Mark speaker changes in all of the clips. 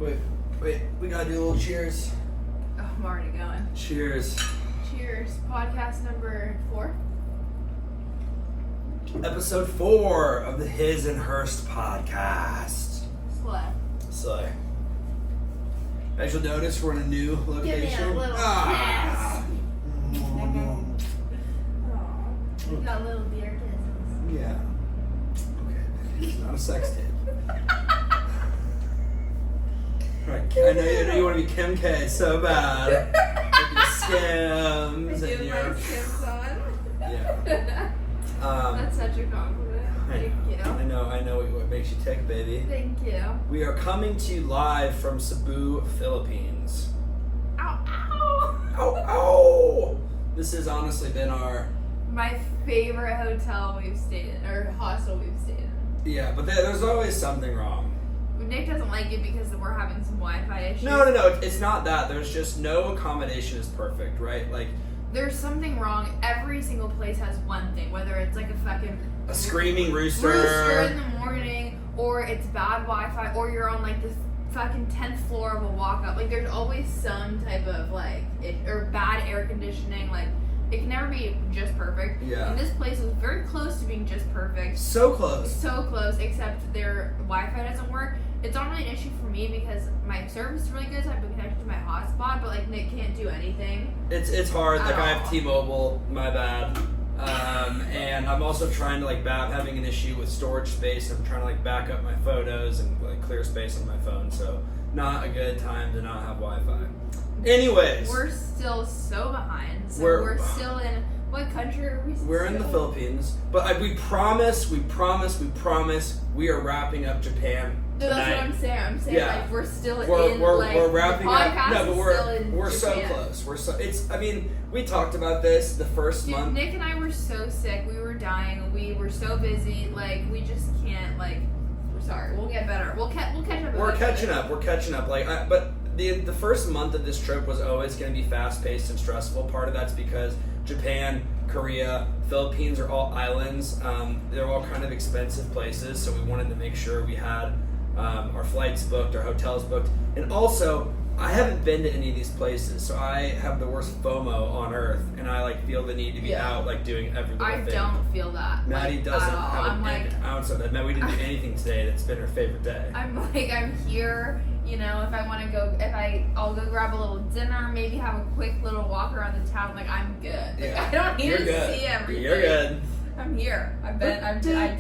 Speaker 1: Wait, we gotta do a little cheers.
Speaker 2: Oh, I'm already going.
Speaker 1: Cheers.
Speaker 2: Cheers. Podcast number 4.
Speaker 1: Episode 4 of the His and Hurst podcast. Slay. As you'll notice, we're in a new location.
Speaker 2: Give me a little
Speaker 1: Ah.
Speaker 2: kiss. We got little beer kisses.
Speaker 1: Yeah. Okay, it's not a sex tape. Right, I know you want to be Kim K so bad. With your Skims and your...
Speaker 2: my Skims on.
Speaker 1: Yeah.
Speaker 2: That's such a compliment. Thank you.
Speaker 1: I know what makes you tick, baby.
Speaker 2: Thank you.
Speaker 1: We are coming to you live from Cebu, Philippines.
Speaker 2: Ow, ow.
Speaker 1: Ow, ow! This has honestly been
Speaker 2: my favorite hotel we've stayed in, or hostel we've stayed in.
Speaker 1: Yeah, but there's always something wrong.
Speaker 2: Nick doesn't like it because we're having some Wi-Fi issues.
Speaker 1: No, it's not that. There's just no accommodation is perfect, right? Like,
Speaker 2: there's something wrong. Every single place has one thing, whether it's like a
Speaker 1: screaming rooster
Speaker 2: in the morning, or it's bad Wi-Fi, or you're on like this fucking 10th floor of a walk-up. Like, there's always some type of or bad air conditioning. Like, it can never be just perfect.
Speaker 1: Yeah.
Speaker 2: And this place was very close to being just perfect.
Speaker 1: So close.
Speaker 2: So close, except their Wi-Fi doesn't work. It's not really an issue for me because my service is really good, so I've been connected to my hotspot, but like Nick can't do anything.
Speaker 1: It's hard. Like, I have
Speaker 2: all.
Speaker 1: T-Mobile, my bad. And I'm also trying to having an issue with storage space. I'm trying to back up my photos and clear space on my phone. So not a good time to not have Wi-Fi. Anyways,
Speaker 2: we're still so behind. So we're still in what country are we?
Speaker 1: We're in the Philippines, but we promise, we are wrapping up Japan.
Speaker 2: No, that's what I'm saying. I'm saying we're still
Speaker 1: we're wrapping up. No, but we're so
Speaker 2: Japan.
Speaker 1: Close. We talked about this the first month.
Speaker 2: Nick and I were so sick. We were dying. We were so busy. We just can't. We're sorry. We'll get better. We'll catch up.
Speaker 1: We're catching up. But the first month of this trip was always going to be fast paced and stressful. Part of that's because Japan, Korea, Philippines are all islands. They're all kind of expensive places, so we wanted to make sure we had our flights booked, our hotels booked, and also I haven't been to any of these places, so I have the worst FOMO on earth, and I feel the need to be out doing every little thing.
Speaker 2: I don't feel that.
Speaker 1: Maddie doesn't have an ounce of that. We didn't do anything today that's been her favorite day.
Speaker 2: I'm here. If I want to go, I'll go grab a little dinner, maybe have a quick little walk around the town. I'm good. I don't need to see everything.
Speaker 1: You're good.
Speaker 2: I'm here. I did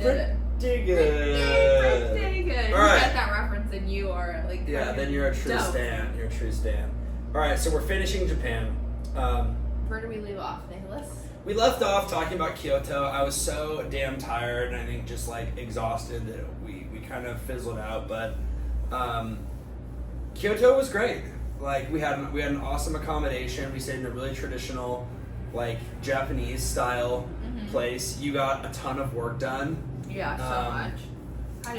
Speaker 2: it.
Speaker 1: Pretty good.
Speaker 2: Pretty good.
Speaker 1: All right.
Speaker 2: You get that reference, and you are
Speaker 1: yeah. Then you're a true stan. You're a true stan. All right. So we're finishing Japan.
Speaker 2: Where do we leave off, Nicholas?
Speaker 1: We left off talking about Kyoto. I was so damn tired, and I think just exhausted that we kind of fizzled out. But Kyoto was great. We had an awesome accommodation. We stayed in a really traditional, Japanese style place. You got a ton of work done.
Speaker 2: Yeah, so much.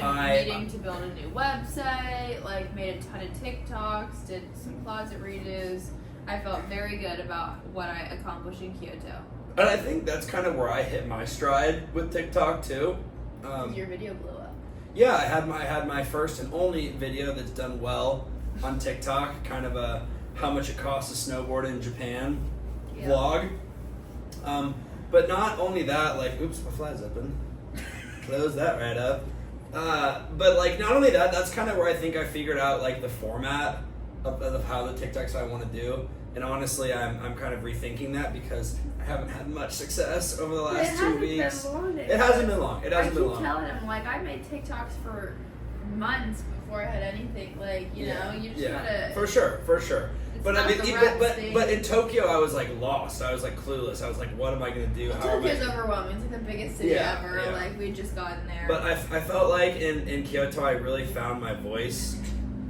Speaker 2: Had a meeting to build a new website. Made a ton of TikToks. Did some closet redos. I felt very good about what I accomplished in Kyoto.
Speaker 1: And I think that's kind of where I hit my stride with TikTok too.
Speaker 2: Your video blew up.
Speaker 1: Yeah, I had my first and only video that's done well on TikTok, kind of a how much it costs to snowboard in Japan vlog. But not only that, oops, my fly's open. Close that right up. But not only that, that's kind of where I think I figured out the format of how the TikToks I want to do. And honestly, I'm kind of rethinking that because I haven't had much success over the last 2 weeks. It hasn't been long. It hasn't been long.
Speaker 2: I keep telling him I made TikToks for months before I had anything. You just gotta.
Speaker 1: For sure. But but in Tokyo, I was lost. I was clueless. I was what am I gonna do?
Speaker 2: Tokyo's overwhelming. It's the biggest city ever.
Speaker 1: Yeah.
Speaker 2: We just gotten there.
Speaker 1: But I felt in Kyoto, I really found my voice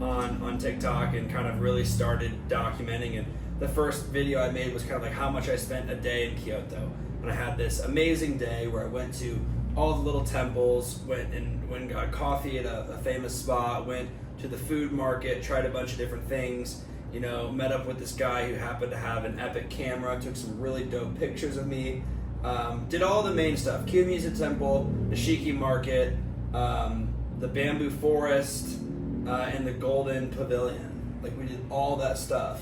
Speaker 1: on TikTok and kind of really started documenting. And the first video I made was kind of how much I spent a day in Kyoto. And I had this amazing day where I went to all the little temples, went and got coffee at a famous spot, went to the food market, tried a bunch of different things. Met up with this guy who happened to have an epic camera, took some really dope pictures of me, did all the main stuff, Kiyomizu Temple, the Shiki Market, the bamboo forest, in the Golden Pavilion. Like we did all that stuff.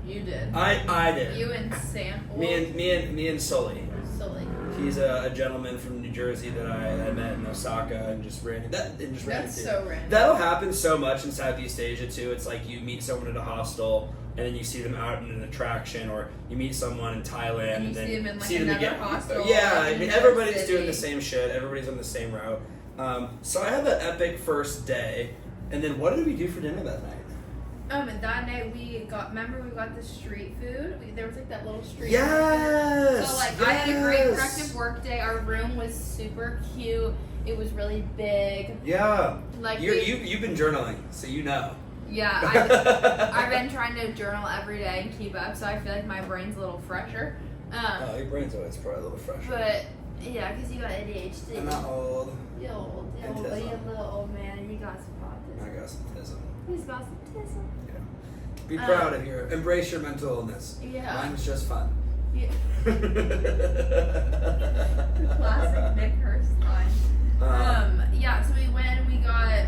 Speaker 2: You did.
Speaker 1: I did.
Speaker 2: You and Sam.
Speaker 1: Me and Sully.
Speaker 2: Sully.
Speaker 1: He's a gentleman from New Jersey that I met in Osaka and just ran.
Speaker 2: That's so random.
Speaker 1: That'll happen so much in Southeast Asia too. It's like you meet someone at a hostel and then you see them out in an attraction, or you meet someone in Thailand and then
Speaker 2: see them in like
Speaker 1: see them
Speaker 2: another
Speaker 1: again.
Speaker 2: hostel.
Speaker 1: Yeah, I mean everybody's
Speaker 2: city.
Speaker 1: doing the same shit. Everybody's on the same route. So I had that epic first day, and then what did we do for dinner that night?
Speaker 2: And that night we got the street food. There was like that little street
Speaker 1: Yes!
Speaker 2: food. So like I had a great productive work day. Our room was super cute. It was really big.
Speaker 1: Yeah.
Speaker 2: Like
Speaker 1: you've been journaling, so you know.
Speaker 2: Yeah, I've been trying to journal every day and keep up, so I feel like my brain's a little fresher.
Speaker 1: Your brain's always probably a little fresher.
Speaker 2: But yeah, because you got ADHD.
Speaker 1: I'm not old.
Speaker 2: You're old, but you're a little old man and you got some autism.
Speaker 1: I got some autism.
Speaker 2: He's got some autism.
Speaker 1: Yeah. Be proud of your, embrace your mental illness.
Speaker 2: Yeah.
Speaker 1: Mine's just fun.
Speaker 2: Yeah. Classic Nick Hurst line. Yeah, so we went and we got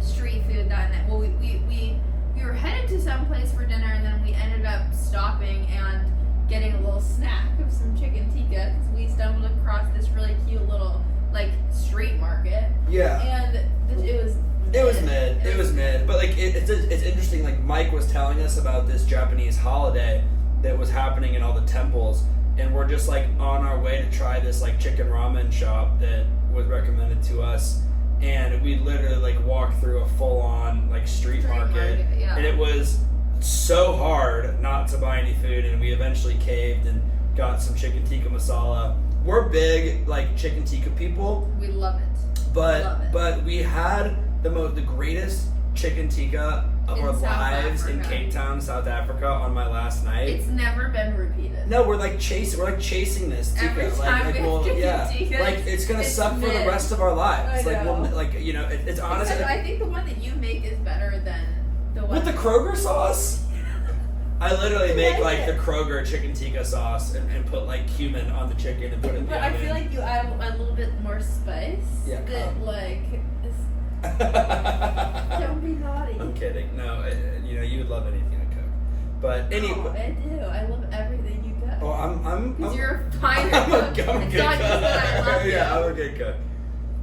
Speaker 2: street food that night. Well, we were headed to some place for dinner, and then we ended up stopping and getting a little snack of some chicken tikka because we stumbled across this really cute little like street market.
Speaker 1: Yeah.
Speaker 2: And it was
Speaker 1: mid. But like it's interesting. Like Mike was telling us about this Japanese holiday that was happening in all the temples, and we're just like on our way to try this like chicken ramen shop that was recommended to us, and we literally like walked through a full on like street market,
Speaker 2: yeah.
Speaker 1: And it was so hard not to buy any food, and we eventually caved and got some chicken tikka masala. We're big like chicken tikka people.
Speaker 2: We love it.
Speaker 1: But we had the greatest chicken tikka of
Speaker 2: In
Speaker 1: our
Speaker 2: South
Speaker 1: lives in
Speaker 2: Africa.
Speaker 1: Cape Town, South Africa, on my last night.
Speaker 2: It's never been repeated.
Speaker 1: No, we're like chasing this tikka.
Speaker 2: Every time we have chicken tikka,
Speaker 1: like it's gonna
Speaker 2: it's
Speaker 1: suck for the
Speaker 2: mid.
Speaker 1: rest of our lives.
Speaker 2: I
Speaker 1: Like
Speaker 2: know.
Speaker 1: it's honestly
Speaker 2: Except I think the one that you make is better than the one
Speaker 1: with the Kroger sauce. I literally make
Speaker 2: like
Speaker 1: like
Speaker 2: it.
Speaker 1: the Kroger chicken tikka sauce and put like cumin on the chicken and put it in the
Speaker 2: But I
Speaker 1: oven.
Speaker 2: feel like you add a little bit more spice.
Speaker 1: Yeah,
Speaker 2: That like don't be naughty.
Speaker 1: I'm kidding. No, you would love anything I cook. But anyway,
Speaker 2: Oh, I do. I love everything you cook.
Speaker 1: oh, I'm
Speaker 2: Because you're a finer
Speaker 1: I'm a
Speaker 2: cook.
Speaker 1: good
Speaker 2: It's not just that I love you.
Speaker 1: Yeah, I'm a good cook.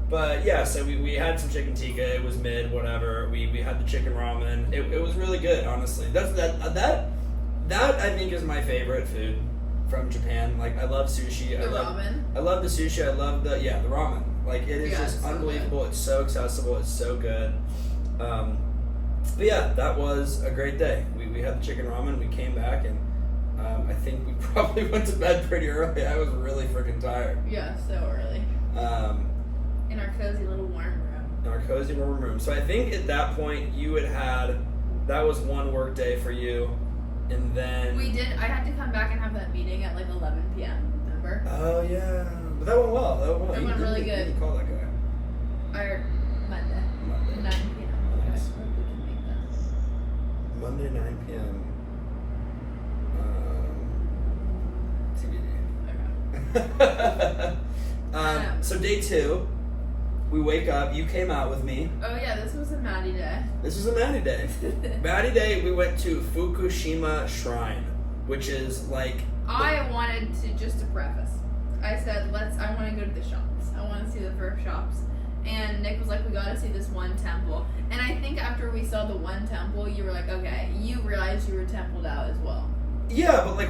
Speaker 1: But yeah, so we had some chicken tikka. It was mid, whatever. We had the chicken ramen. It was really good, honestly. That I think is my favorite food from Japan. Like I love sushi.
Speaker 2: Ramen.
Speaker 1: I love the sushi. I love the ramen. Like it is just
Speaker 2: it's so
Speaker 1: unbelievable. It's so accessible. It's so good. But yeah, that was a great day. We had the chicken ramen. We came back and I think we probably went to bed pretty early. I was really freaking tired.
Speaker 2: Yeah, so early. In our cozy little warm room.
Speaker 1: In our cozy warm room. So I think at that point you had that was one work day for you, and then
Speaker 2: We did. I had to come back and have that meeting at like 11 p.m. Remember?
Speaker 1: Oh yeah, but that went well.
Speaker 2: It went really good.
Speaker 1: You didn't call that guy.
Speaker 2: Or Monday. 9 p.m. Okay,
Speaker 1: Nice.
Speaker 2: I hope we can make that.
Speaker 1: Monday 9 p.m. TBD.
Speaker 2: Okay.
Speaker 1: So day 2, we wake up. You came out with me.
Speaker 2: Oh yeah, this was a Maddie day.
Speaker 1: This was a Maddie day. Maddie day. We went to Fukushima Shrine, which is like.
Speaker 2: I wanted to, just to preface, I said, I want to go to the shops. I want to see the first shops. And Nick was like, we got to see this one temple. And I think after we saw the one temple, you were like, okay, you realized you were templed out as well.
Speaker 1: Yeah, but like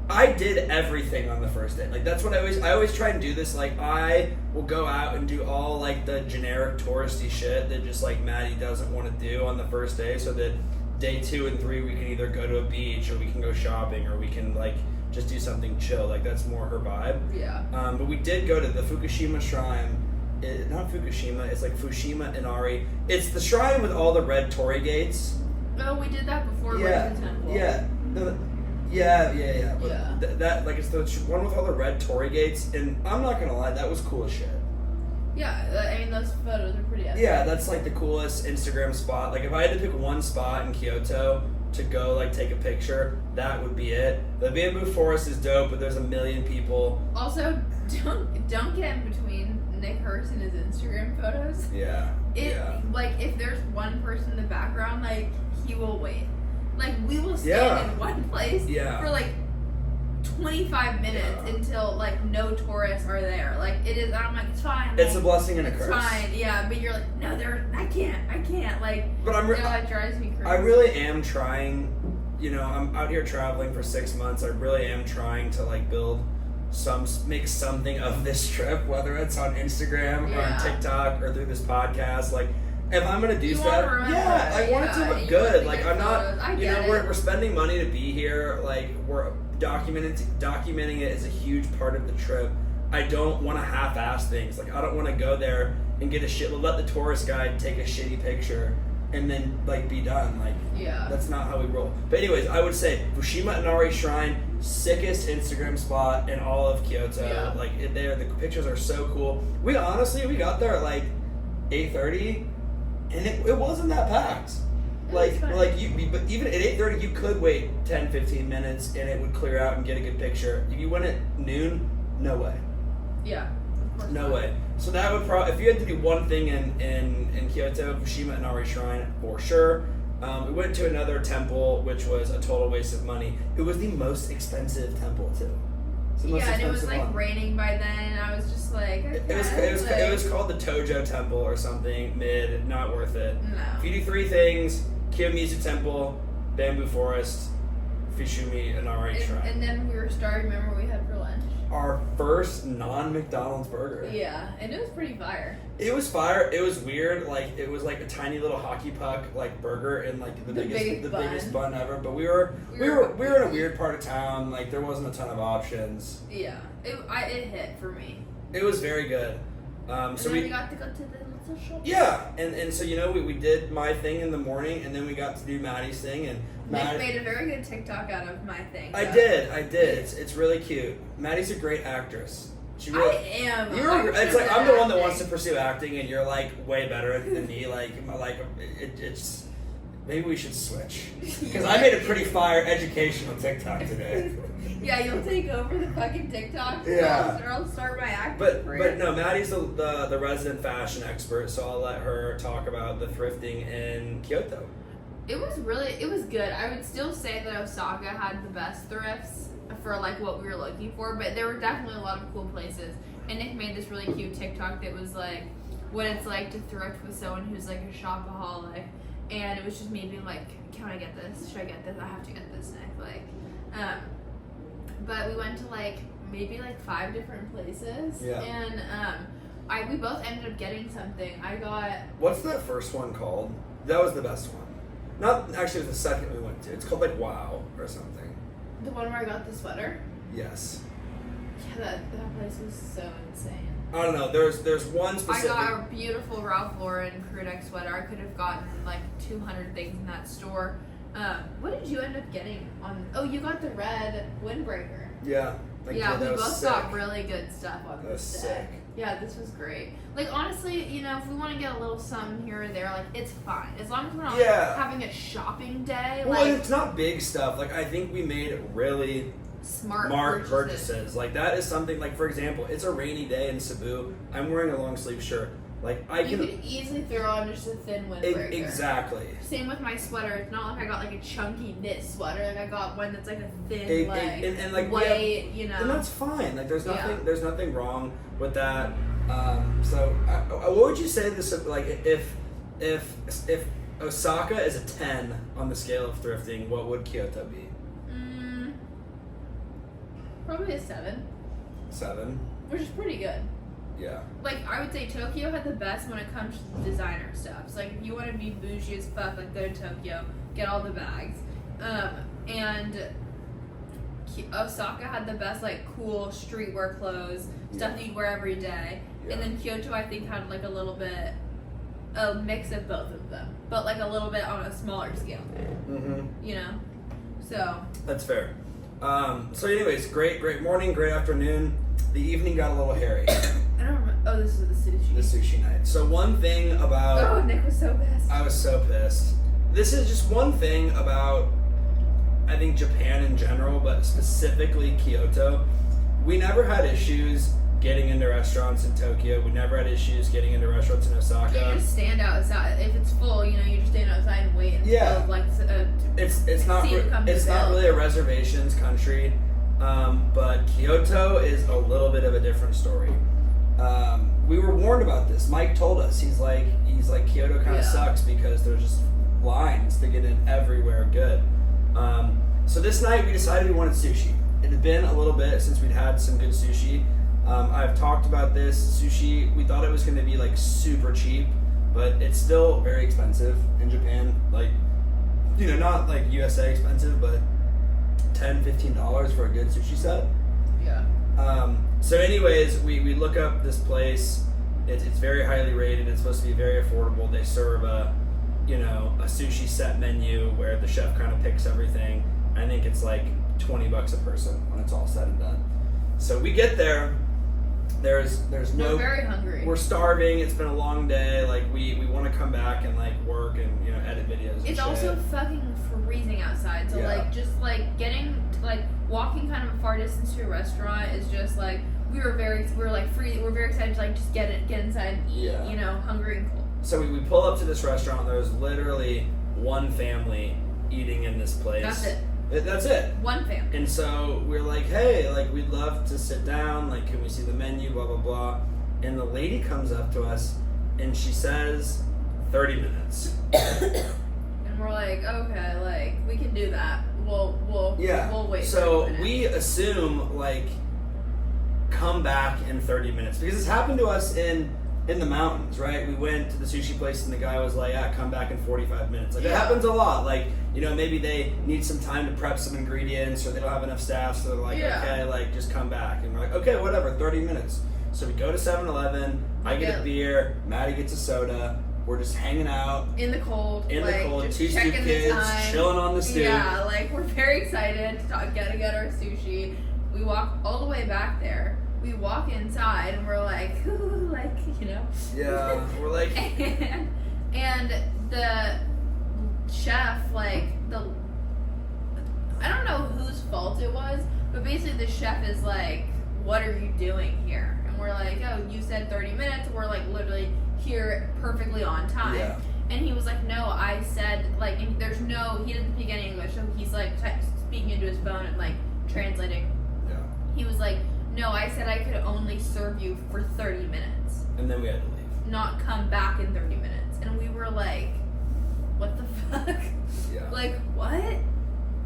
Speaker 1: I did everything on the first day. Like that's what I always try and do this. Like I will go out and do all like the generic touristy shit that just like Maddie doesn't want to do on the first day, so that day 2 and 3 we can either go to a beach or we can go shopping or we can like just do something chill. Like that's more her vibe.
Speaker 2: Yeah.
Speaker 1: But we did go to the Fukushima Shrine. Not Fukushima, it's like Fushima Inari. It's the shrine with all the red torii gates.
Speaker 2: Oh, we did that before we went to the temple.
Speaker 1: Yeah. Yeah. But
Speaker 2: Yeah.
Speaker 1: that like it's the one with all the red torii gates, and I'm not gonna lie, that was cool as shit.
Speaker 2: Yeah, I mean, those photos are pretty epic.
Speaker 1: Yeah, that's like the coolest Instagram spot. Like if I had to pick one spot in Kyoto to go like take a picture, that would be it. The bamboo forest is dope, but there's a million people.
Speaker 2: Also, don't get in between Nick HURST in his Instagram photos.
Speaker 1: Yeah.
Speaker 2: Like, if there's one person in the background, like, he will wait. Like, we will stand in one place for, like, 25 minutes until, like, no tourists are there. Like, it is, I'm like, it's fine.
Speaker 1: It's a blessing and a curse.
Speaker 2: It's fine, yeah, but you're like, no, I can't. Like,
Speaker 1: but
Speaker 2: it drives me crazy.
Speaker 1: I really am trying, you know, I'm out here traveling for 6 months. I really am trying to, like, make something of this trip, whether it's on Instagram or on TikTok or through this podcast. Like, if I'm gonna do stuff, I want it to look good. Like, I'm not, you know, we're spending money to be here. Like, we're documenting it is a huge part of the trip. I don't want to half-ass things. Like, I don't want to go there and get let the tourist guide take a shitty picture and then, like, be done. Like, that's not how we roll. But anyways, I would say Fushima Inari Shrine, sickest Instagram spot in all of Kyoto. Like, the pictures are so cool. We got there at like 8:30, and it wasn't that packed. But even at 8:30, you could wait 10-15 minutes and it would clear out and get a good picture. If you went at noon, no way.
Speaker 2: Yeah.
Speaker 1: No way. So that would probably, if you had to do one thing in Kyoto, Fushima Inari Shrine for sure. We went to another temple, which was a total waste of money. It was the most expensive temple too.
Speaker 2: And it was like raining by then, and I was just like,
Speaker 1: it was called the Tojo Temple or something. Not worth it.
Speaker 2: No.
Speaker 1: If you do 3 things: Kiyomizu Temple, Bamboo Forest, Fushimi Inari Shrine.
Speaker 2: And then we were starving. Remember what we had for lunch?
Speaker 1: Our first non-McDonald's burger.
Speaker 2: Yeah, and it was pretty fire.
Speaker 1: It was fire. It was weird. Like, it was like a tiny little hockey puck like burger and like the biggest bun ever. But we were in a weird part of town. Like, there wasn't a ton of options.
Speaker 2: Yeah, it hit for me.
Speaker 1: It was very good.
Speaker 2: So we got to go to the little shop.
Speaker 1: Yeah, and so, you know, we did my thing in the morning, and then we got to do Maddie's thing, and
Speaker 2: Nick made a very good TikTok out of my thing. So.
Speaker 1: I did. It's really cute. Maddie's a great actress.
Speaker 2: I am.
Speaker 1: It's like I'm the one that wants to pursue acting, and you're like way better than me. It's maybe we should switch because I made a pretty fire educational TikTok today.
Speaker 2: Yeah, you'll take over the fucking TikTok.
Speaker 1: Yeah.
Speaker 2: Or I'll start my acting
Speaker 1: But no, Maddie's the resident fashion expert, so I'll let her talk about the thrifting in Kyoto.
Speaker 2: It was good. I would still say that Osaka had the best thrifts for like what we were looking for, but there were definitely a lot of cool places. And Nick made this really cute TikTok that was like what it's like to thrift with someone who's like a shopaholic. And it was just me being like, can I get this? Should I get this? I have to get this, Nick. Like, but we went to like maybe like 5 different places.
Speaker 1: Yeah.
Speaker 2: And we both ended up getting something. I got.
Speaker 1: What's that first one called? That was the best one. Not actually, it was the second we went to. It's called like Wow or something.
Speaker 2: The one where I got the sweater?
Speaker 1: Yes.
Speaker 2: Yeah, that place was so insane.
Speaker 1: I don't know. There's one specific.
Speaker 2: I got a beautiful Ralph Lauren crew neck sweater. I could have gotten like 200 things in that store. What did you end up getting on? Oh, you got the red windbreaker.
Speaker 1: Yeah.
Speaker 2: We both got really good stuff on this day.
Speaker 1: Sick.
Speaker 2: Yeah, this was great. Like, honestly, you know, if we want to get a little something here or there, like, it's fine. As long as we're not having a shopping day.
Speaker 1: Well,
Speaker 2: like,
Speaker 1: it's not big stuff. Like, I think we made really smart purchases. Like, that is something, like, for example, it's a rainy day in Cebu. I'm wearing a long sleeve shirt. Like,
Speaker 2: you could easily throw on just a thin windbreaker.
Speaker 1: Exactly.
Speaker 2: Same with my sweater. It's not like I got like a chunky knit sweater. Like I got one that's like a thin,
Speaker 1: and like
Speaker 2: white, you know.
Speaker 1: And that's fine. Like there's nothing wrong with that. So what would you say this like if Osaka is a 10 on the scale of thrifting, what would Kyoto be?
Speaker 2: Probably a 7.
Speaker 1: 7.
Speaker 2: Which is pretty good.
Speaker 1: Yeah.
Speaker 2: Like, I would say Tokyo had the best when it comes to designer stuff. So, like, if you want to be bougie as fuck, like, go to Tokyo, get all the bags. And Osaka had the best, like, cool streetwear clothes, stuff that you'd wear every day. Yeah. And then Kyoto, I think, had, like, a mix of both of them. But, like, a little bit on a smaller scale.
Speaker 1: Mm-hmm.
Speaker 2: You know? So.
Speaker 1: That's fair. So anyways, great morning, great afternoon. The evening got a little hairy.
Speaker 2: I don't remember. Oh, this is the sushi.
Speaker 1: The sushi night. So one thing about...
Speaker 2: Oh, Nick was so pissed.
Speaker 1: I was so pissed. This is just one thing about, I think, Japan in general, but specifically Kyoto. We never had issues getting into restaurants in Tokyo. We never had issues getting into restaurants in Osaka.
Speaker 2: You just stand outside. If it's full, you just stand outside and wait until
Speaker 1: it's not really a reservations country, but Kyoto is a little bit of a different story. We were warned about this. Mike told us. He's like Kyoto kind of sucks because there's just lines to get in everywhere. Good. So this night we decided we wanted sushi. It had been a little bit since we'd had some good sushi. I've talked about this sushi. We thought it was going to be like super cheap, but it's still very expensive in Japan. Like, not like USA expensive, but $10-15 for a good sushi set.
Speaker 2: Yeah.
Speaker 1: So anyways, we look up this place. It's very highly rated. It's supposed to be very affordable. They serve a sushi set menu where the chef kind of picks everything. I think it's like $20 a person when it's all said and done. So we get there. We're
Speaker 2: very hungry.
Speaker 1: We're starving. It's been a long day. Like we want to come back and like work and edit videos. And
Speaker 2: it's also fucking freezing outside. So walking kind of a far distance to a restaurant is just like we're very excited to like just get inside and eat.
Speaker 1: Yeah.
Speaker 2: Hungry and cold.
Speaker 1: So we pull up to this restaurant. There's literally one family eating in this place.
Speaker 2: That's it.
Speaker 1: That's it.
Speaker 2: One family.
Speaker 1: And so we're like, hey, like we'd love to sit down. Like, can we see the menu? Blah blah blah. And the lady comes up to us, and she says, 30 minutes.
Speaker 2: And we're like, okay, like we can do that. We'll wait.
Speaker 1: So we assume like come back in 30 minutes because it's happened to us in the mountains, right? We went to the sushi place and the guy was like, yeah, come back in 45 minutes. Like, it happens a lot. Like, maybe they need some time to prep some ingredients or they don't have enough staff, so they're like, okay, like, just come back. And we're like, okay, whatever, 30 minutes. So we go to 7-Eleven, I get a beer, Maddie gets a soda, we're just hanging out.
Speaker 2: In the cold.
Speaker 1: Two stoop kids, chilling on the stoop.
Speaker 2: Yeah, like, we're very excited to get our sushi. We walk all the way back there. We walk inside and we're like, ooh, like,
Speaker 1: Yeah, we're like.
Speaker 2: and the chef, like, I don't know whose fault it was, but basically the chef is like, what are you doing here? And we're like, oh, you said 30 minutes. We're like literally here perfectly on time. Yeah. And he was like, no, I said, like, and he doesn't speak any English, so he's like speaking into his phone and like translating.
Speaker 1: Yeah.
Speaker 2: He was like, no, I said I could only serve you for 30 minutes.
Speaker 1: And then we had to leave.
Speaker 2: Not come back in 30 minutes. And we were like, what the fuck?
Speaker 1: Yeah.
Speaker 2: Like, what?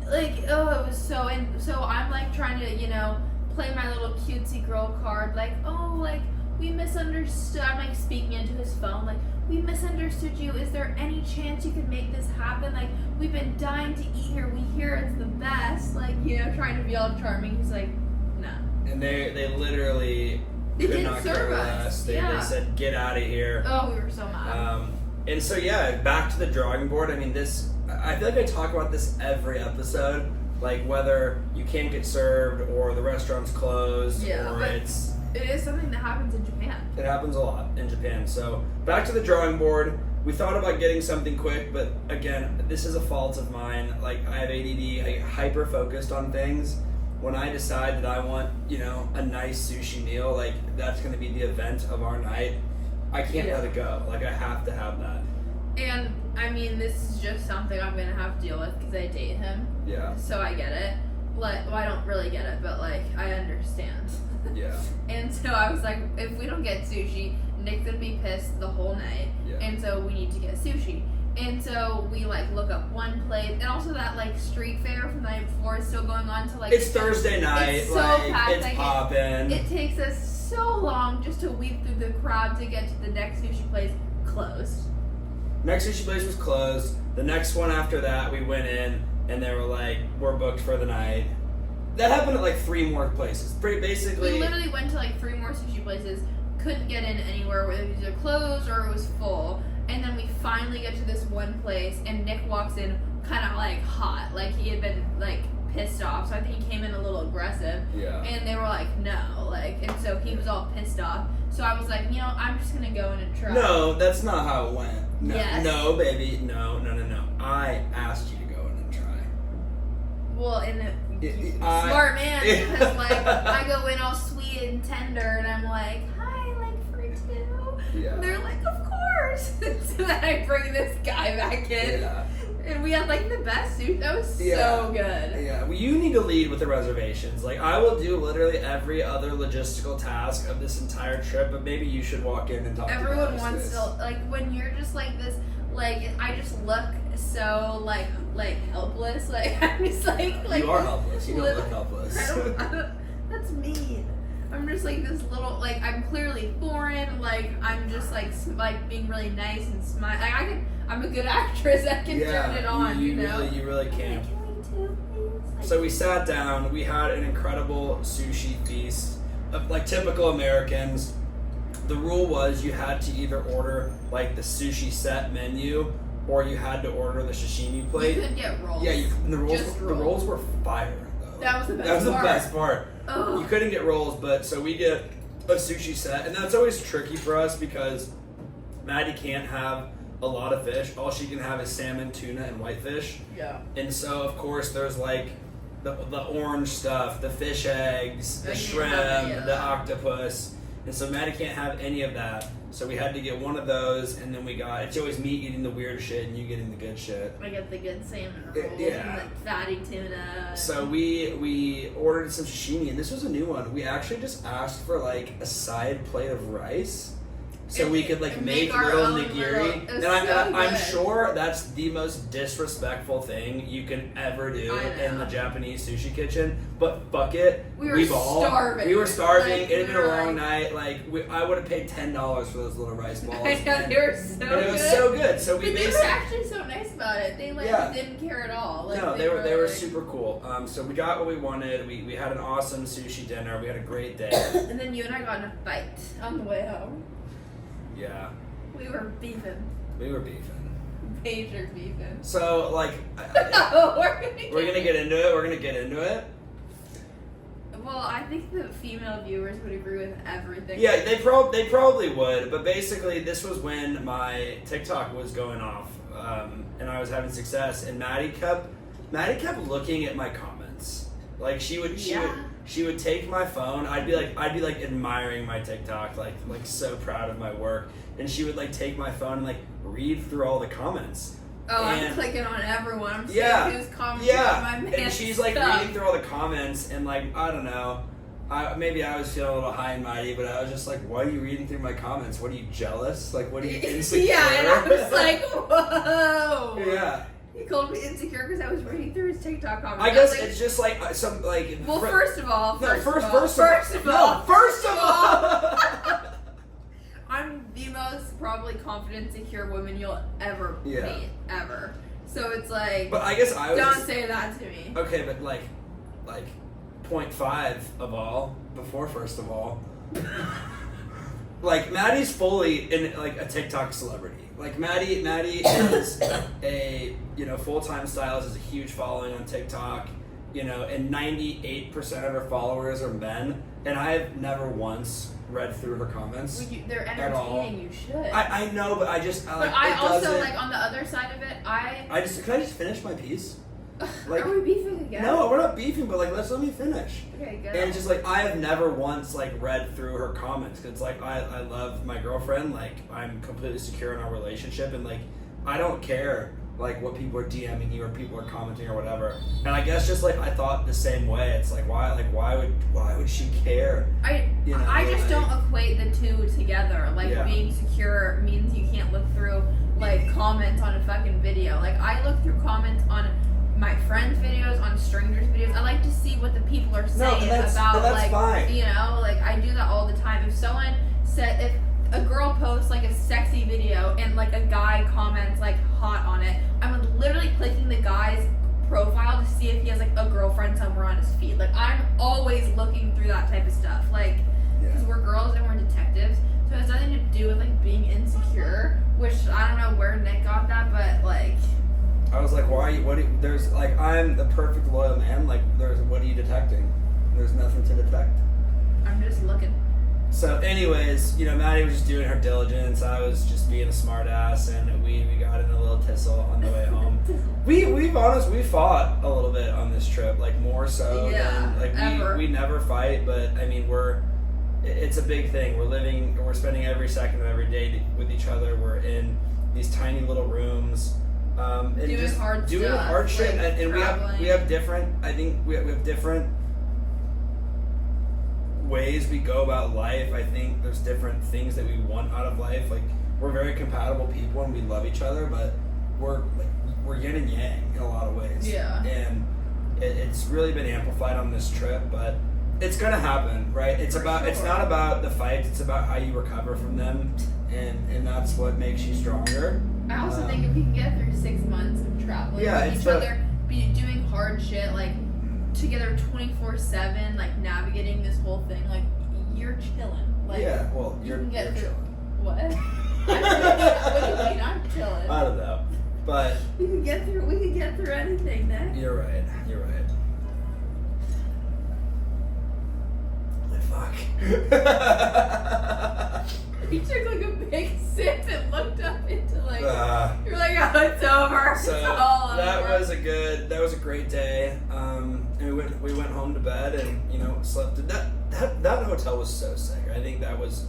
Speaker 2: Like, oh, it was so, and so I'm like trying to, play my little cutesy girl card, like, oh, like, we misunderstood. I'm like speaking into his phone, like, we misunderstood you. Is there any chance you could make this happen? Like, we've been dying to eat here. We hear it's the best. Like, trying to be all charming. He's like, no.
Speaker 1: And they literally could not care less. They said, get out of here.
Speaker 2: Oh, we were so mad.
Speaker 1: And so, back to the drawing board. I mean, I feel like I talk about this every episode. Like, whether you can't get served or the restaurant's closed or it's...
Speaker 2: It is something that happens in Japan.
Speaker 1: It happens a lot in Japan. So, back to the drawing board. We thought about getting something quick, but again, this is a fault of mine. Like, I have ADD. I get hyper-focused on things. When I decide that I want, a nice sushi meal, like, that's going to be the event of our night, I can't let it go. Like, I have to have that.
Speaker 2: And, I mean, this is just something I'm going to have to deal with because I date him.
Speaker 1: Yeah.
Speaker 2: So I get it. Like, well, I don't really get it, but, like, I understand.
Speaker 1: Yeah.
Speaker 2: And so I was like, if we don't get sushi, Nick's going to be pissed the whole night.
Speaker 1: Yeah.
Speaker 2: And so we need to get sushi. And so we, like, look up one place. And also that, like, street fair from the night before is still going on to, like...
Speaker 1: It's Thursday night.
Speaker 2: It's so
Speaker 1: like,
Speaker 2: packed.
Speaker 1: It's popping.
Speaker 2: It takes us so long just to weave through the crowd to get to the next sushi place closed.
Speaker 1: Next sushi place was closed. The next one after that, we went in, and they were like, we're booked for the night. That happened at, like, 3 more places. Basically...
Speaker 2: We literally went to, like, 3 more sushi places, couldn't get in anywhere, whether it was either closed or it was full. And then we finally get to this one place, and Nick walks in kind of, like, hot. Like, he had been, like, pissed off. So I think he came in a little aggressive.
Speaker 1: Yeah.
Speaker 2: And they were like, no. Like, and so he was all pissed off. So I was like, I'm just going to go in and try.
Speaker 1: No, that's not how it went. No,
Speaker 2: yes.
Speaker 1: No, baby. No. I asked you to go in and try.
Speaker 2: Well, smart man, because like I go in all sweet and tender, and I'm like, "Hi, like for two."
Speaker 1: Yeah.
Speaker 2: And they're like, "Of course." So then I bring this guy back in, and we had like the best sushi. That was so good.
Speaker 1: Yeah. Well, you need to lead with the reservations. Like I will do literally every other logistical task of this entire trip, but maybe you should walk in and talk.
Speaker 2: Everyone wants to like when you're just like this. Like I just look so like helpless. Like I'm just like
Speaker 1: you are helpless. You don't look helpless.
Speaker 2: I don't, that's mean. I'm just like this little like I'm clearly foreign. Like I'm just like being really nice and smile. Like I'm a good actress. I can turn it on. You know.
Speaker 1: You really can.
Speaker 2: Like, can we too, please?
Speaker 1: So we sat down. We had an incredible sushi feast, like typical Americans. The rule was you had to either order like the sushi set menu or you had to order the sashimi plate.
Speaker 2: You could get rolls.
Speaker 1: Yeah, the rolls were fire though.
Speaker 2: That was the best part.
Speaker 1: That was the best part.
Speaker 2: Ugh.
Speaker 1: You couldn't get rolls, but so we get a sushi set, and that's always tricky for us because Maddie can't have a lot of fish. All she can have is salmon, tuna, and whitefish.
Speaker 2: Yeah.
Speaker 1: And so of course there's like the orange stuff, the fish eggs, the shrimp, the octopus. And so Maddie can't have any of that. So we had to get one of those, and then it's always me eating the weird shit and you getting the good shit.
Speaker 2: I get the good salmon rolls and the fatty tuna.
Speaker 1: So we ordered some sashimi, and this was a new one. We actually just asked for like a side plate of rice. So we could like make little nigiri. And I'm sure that's the most disrespectful thing you can ever do in the Japanese sushi kitchen. But fuck it.
Speaker 2: We were starving.
Speaker 1: We were starving.
Speaker 2: Like,
Speaker 1: it had been a long night. Like I would have paid $10 for those little rice balls.
Speaker 2: I know, they were so good.
Speaker 1: It was so good. So we
Speaker 2: they were actually so nice about it. They didn't care at all. Like,
Speaker 1: no, they were super cool. So we got what we wanted. We had an awesome sushi dinner. We had a great day.
Speaker 2: And then you and I got in a fight on the way home.
Speaker 1: Yeah.
Speaker 2: We were beefing. Major beefing.
Speaker 1: So, like, we're gonna get into it.
Speaker 2: Well, I think the female viewers would agree with everything.
Speaker 1: Yeah, they probably would. But basically, this was when my TikTok was going off, and I was having success. And Maddie kept looking at my comments. Like she would take my phone. I'd be like admiring my TikTok, like so proud of my work, and she would like take my phone and like read through all the comments.
Speaker 2: Oh, I'm clicking on everyone. I'm seeing who's commenting on my man.
Speaker 1: And she's like reading through all the comments, and like I don't know, maybe I was feeling a little high and mighty, but I was just like, why are you reading through my comments? What are you jealous? Like, what are you insecure?
Speaker 2: Yeah, and I was like, whoa.
Speaker 1: Yeah.
Speaker 2: He called me insecure because I was reading through his TikTok comments.
Speaker 1: I guess it's just like some like.
Speaker 2: Well, first of all, I'm the most probably confident, secure woman you'll ever meet, ever. So it's like.
Speaker 1: But I guess I was.
Speaker 2: Don't say that to me.
Speaker 1: Okay, but like 0.5 of all before first of all. Like Maddie's fully in like a TikTok celebrity. Like Maddie is a full-time stylist, has a huge following on TikTok, and 98% of her followers are men, and I've never once read through her comments.
Speaker 2: They're entertaining. You should.
Speaker 1: I know, but I just
Speaker 2: but I also like on the other side of it.
Speaker 1: Can I just finish my piece? Like,
Speaker 2: are we beefing again?
Speaker 1: No, we're not beefing, but like let me finish.
Speaker 2: Okay, good.
Speaker 1: And just like I have never once like read through her comments because like I love my girlfriend, like I'm completely secure in our relationship, and like I don't care like what people are DMing you or people are commenting or whatever. And I guess just like I thought the same way. It's like why would she care?
Speaker 2: I just don't equate the two together. Like being secure means you can't look through like comments on a fucking video. Like I look through comments on my friends' videos, on strangers' videos. I like to see what the people are saying about like fine. Like I do that all the time. If a girl posts like a sexy video and like a guy comments like hot on it, I'm literally clicking the guy's profile to see if he has like a girlfriend somewhere on his feed. Like I'm always looking through that type of stuff. Like because we're girls and we're detectives, so it has nothing to do with like being insecure. Which I don't know where Nick got that, but like.
Speaker 1: I was like, there's like, I'm the perfect loyal man. Like, what are you detecting? There's nothing to detect.
Speaker 2: I'm just looking.
Speaker 1: So anyways, Maddie was just doing her diligence. I was just being a smart ass, and we got in a little tussle on the way home. We've honest, we fought a little bit on this trip, like more so than like we never fight, but I mean it's a big thing. We're spending every second of every day with each other. We're in these tiny little rooms, and
Speaker 2: doing hard
Speaker 1: shit,
Speaker 2: like
Speaker 1: and we have different. I think we have different ways we go about life. I think there's different things that we want out of life. Like we're very compatible people and we love each other, but we're yin and yang in a lot of ways.
Speaker 2: Yeah.
Speaker 1: And it's really been amplified on this trip, but it's gonna happen, right? It's not about the fights, it's about how you recover from them, and that's what makes you stronger.
Speaker 2: I also think if we can get through 6 months of traveling with each other, be doing hard shit, like together 24/7, like navigating this whole thing, like you're chilling. Like,
Speaker 1: yeah, well, you're
Speaker 2: chilling. What?
Speaker 1: What
Speaker 2: do you mean I'm chilling?
Speaker 1: I don't know, but
Speaker 2: we can get through anything, Nick.
Speaker 1: You're right. Fuck.
Speaker 2: You took like a big sip and looked up into like you're like, oh, it's over.
Speaker 1: So
Speaker 2: it's all
Speaker 1: that
Speaker 2: over.
Speaker 1: was a great day. And we went home to bed and slept. That hotel was so sick. I think that was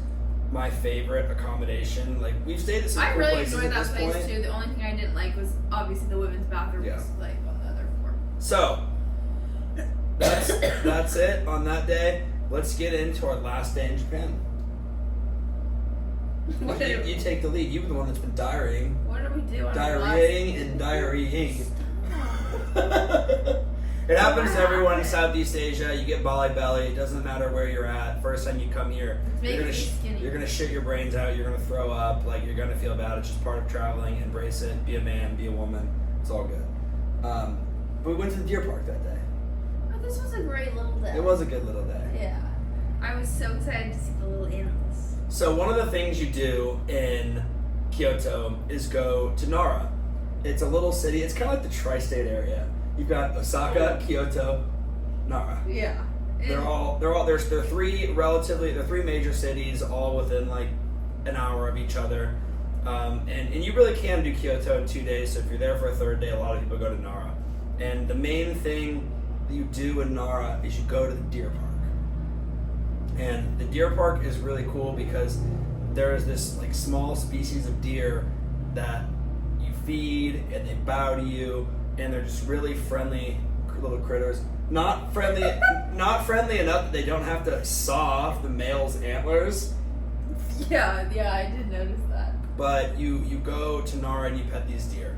Speaker 1: my favorite accommodation. Like we've stayed at some cool places at this point.
Speaker 2: I really enjoyed that place too. The only thing I didn't like was obviously the women's bathroom was like on the other floor.
Speaker 1: So that's it on that day. Let's get into our last day in Japan. You take the lead. You were the one that's been diarrheaing.
Speaker 2: What did we do?
Speaker 1: Diarrheaing and diarrheaing. It happens to everyone in Southeast Asia. You get Bali belly. It doesn't matter where you're at. First time you come here, you're gonna shit your brains out. You're gonna throw up. Like you're gonna feel bad. It's just part of traveling. Embrace it. Be a man. Be a woman. It's all good. But we went to the deer park that day.
Speaker 2: This was a great little day.
Speaker 1: It was a good little day.
Speaker 2: Yeah. I was so excited to see the little animals.
Speaker 1: So one of the things you do in Kyoto is go to Nara. It's a little city. It's kind of like the tri-state area. You've got Osaka, Kyoto, Nara.
Speaker 2: Yeah.
Speaker 1: They're three major cities, all within like an hour of each other. And you really can do Kyoto in 2 days. So if you're there for a third day, a lot of people go to Nara. And the main thing you do in Nara is you go to the deer park. And the deer park is really cool because there is this like small species of deer that you feed and they bow to you and they're just really friendly little critters. Not friendly enough that they don't have to saw off the male's antlers.
Speaker 2: Yeah, I did notice that.
Speaker 1: But you go to Nara and you pet these deer.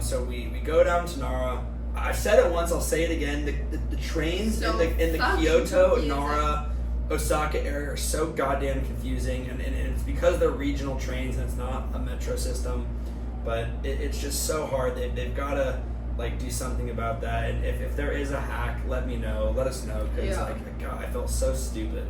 Speaker 1: So we go down to Nara. I've said it once, I'll say it again. The trains in the Kyoto, confusing. Nara, Osaka area are so goddamn confusing, and it's because they're regional trains and it's not a metro system. But it's just so hard. They've got to like do something about that. And if there is a hack, let us know because God, I felt so stupid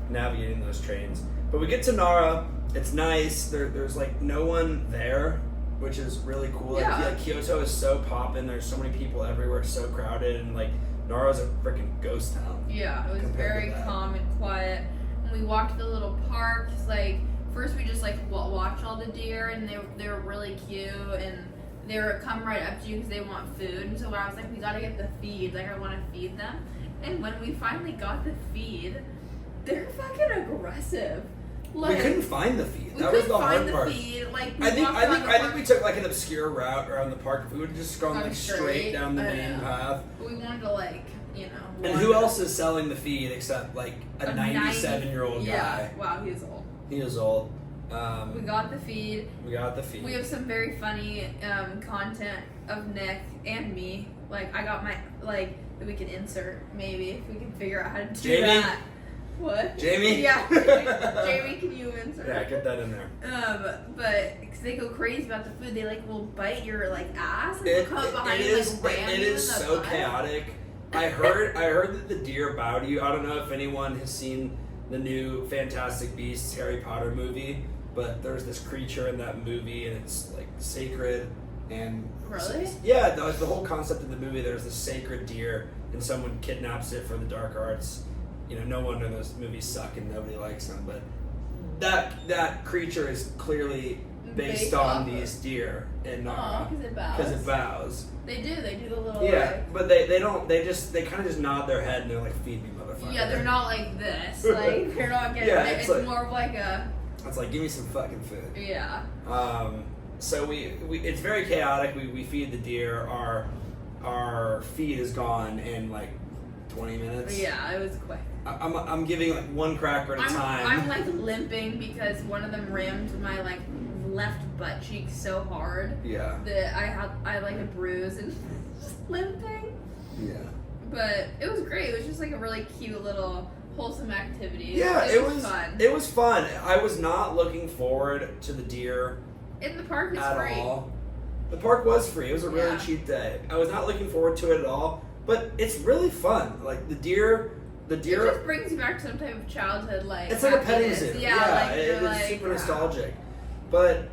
Speaker 1: navigating those trains. But we get to Nara. It's nice. There's like no one there, which is really cool. Like Kyoto is so poppin'. There's so many people everywhere. It's so crowded, and like Nara's a freaking ghost town. Yeah, it was very calm and quiet. When we walked to the little parks, like first we just like watched all the deer, and they were really cute, and they were come right up to you because they want food. And so I was like, we gotta get the feed. Like I want to feed them. And when we finally got the feed, they're fucking aggressive. Like, we couldn't find the feed. That was the hard part. Like, I think we took like an obscure route around the park. If we would have just gone like straight down the main path. But we wanted to like, And who else is selling the feed except like a 97-year-old guy? Yeah. Wow, he is old. He is old. We got the feed. We have some very funny content of Nick and me. Like I got my that we can insert maybe if we can figure out how to do that. What? Jamie? Yeah. Jamie, can you insert? Yeah, get that in there. But because they go crazy about the food, they like will bite your like ass and they'll come up behind you and ram you. It is so chaotic. I heard that the deer bow to you. I don't know if anyone has seen the new Fantastic Beasts Harry Potter movie, but there's this creature in that movie and it's like sacred and really? Yeah, the whole concept of the movie. There's this sacred deer and someone kidnaps it for the dark arts. No wonder those movies suck and nobody likes them, but that creature is clearly based on these deer in Nara. Because it bows. They do Yeah, but they don't. They kind of just nod their head and they're like, "Feed me, motherfucker."
Speaker 2: Yeah, they're not like this. Like they're not getting it. It's like, more of like a.
Speaker 1: It's like, give me some fucking food.
Speaker 2: Yeah.
Speaker 1: So we it's very chaotic. We feed the deer. Our feed is gone in like 20 minutes.
Speaker 2: Yeah, it was quick.
Speaker 1: I'm giving like one cracker at a time.
Speaker 2: I'm like limping because one of them rammed my like left butt cheek so hard.
Speaker 1: Yeah.
Speaker 2: That I like a bruise and just limping.
Speaker 1: Yeah.
Speaker 2: But it was great. It was just like a really cute little wholesome activity.
Speaker 1: Yeah,
Speaker 2: it was fun.
Speaker 1: It was fun. I was not looking forward to the deer.
Speaker 2: And the park is free.
Speaker 1: All. The park was free. It was a really cheap day. I was not looking forward to it at all, but it's really fun. Like the deer.
Speaker 2: It just brings you back to some type of childhood, like
Speaker 1: it's like a petting zoo.
Speaker 2: Yeah, like
Speaker 1: it's
Speaker 2: like,
Speaker 1: super nostalgic. But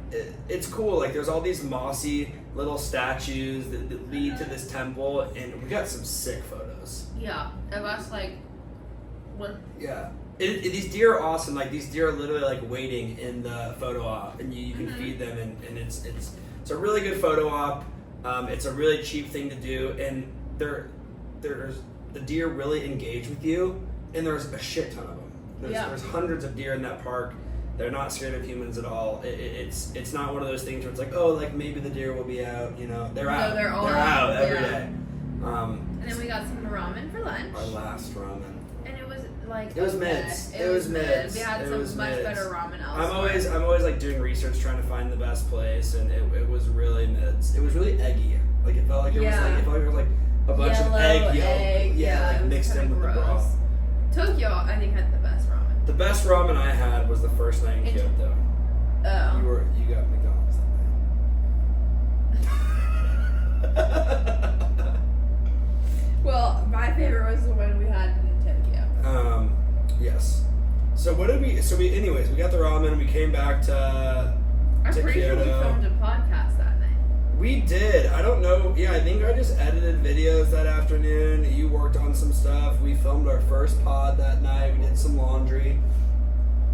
Speaker 1: it's cool. Like there's all these mossy little statues that lead to this temple, and we got some sick photos.
Speaker 2: Yeah, of us like. What?
Speaker 1: Yeah. These deer are awesome. Like these deer are literally like waiting in the photo op, and you can feed them, and it's a really good photo op. It's a really cheap thing to do, and there's the deer really engage with you, and there's a shit ton of them. There's hundreds of deer in that park. They're not scared of humans at all. It's not one of those things where it's like, oh, like maybe the deer will be out. You know, they're out.
Speaker 2: They're
Speaker 1: out every day.
Speaker 2: And then we got some ramen for lunch.
Speaker 1: Our last ramen.
Speaker 2: And it was like
Speaker 1: it was mids. It was mids.
Speaker 2: We had some much better ramen elsewhere.
Speaker 1: I'm always like doing research trying to find the best place, and it was really mids. It was really eggy. Like it felt like it was like a bunch of egg yolk. Yeah, like mixed in with the broth.
Speaker 2: Tokyo, I think, had the best ramen.
Speaker 1: The best ramen I had was the first night in Kyoto.
Speaker 2: Oh.
Speaker 1: You got McDonald's that night.
Speaker 2: Well, my favorite was the one we had in Tokyo.
Speaker 1: Yes. So what did we? Anyways, we got the ramen. We came back to
Speaker 2: I'm pretty
Speaker 1: Kyoto.
Speaker 2: sure we filmed a podcast that night.
Speaker 1: We did. I don't know. Yeah, I think I just edited videos that afternoon. You worked on some stuff. We filmed our first pod that night. We did some laundry.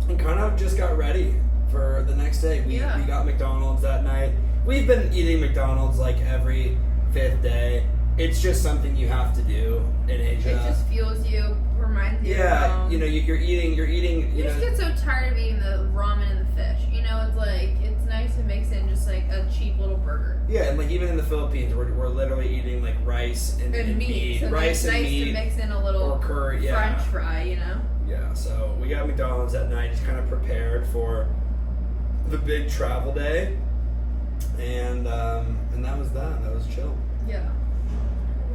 Speaker 1: And kind of just got ready for the next day. We got McDonald's that night. We've been eating McDonald's like every 5th day. It's just something you have to do in Asia.
Speaker 2: It just fuels you, reminds you of home.
Speaker 1: You know, you're eating.
Speaker 2: You just get so tired of eating the ramen and the fish. You know, it's like, it's nice to mix in just like a cheap little burger.
Speaker 1: Yeah, and like even in the Philippines, we're literally eating like rice and meat.
Speaker 2: So
Speaker 1: rice
Speaker 2: it's
Speaker 1: and
Speaker 2: nice
Speaker 1: meat.
Speaker 2: to mix in a little
Speaker 1: or curry,
Speaker 2: French fry, you know?
Speaker 1: Yeah, so we got McDonald's that night, just kind of prepared for the big travel day. And that was that. That was chill.
Speaker 2: Yeah.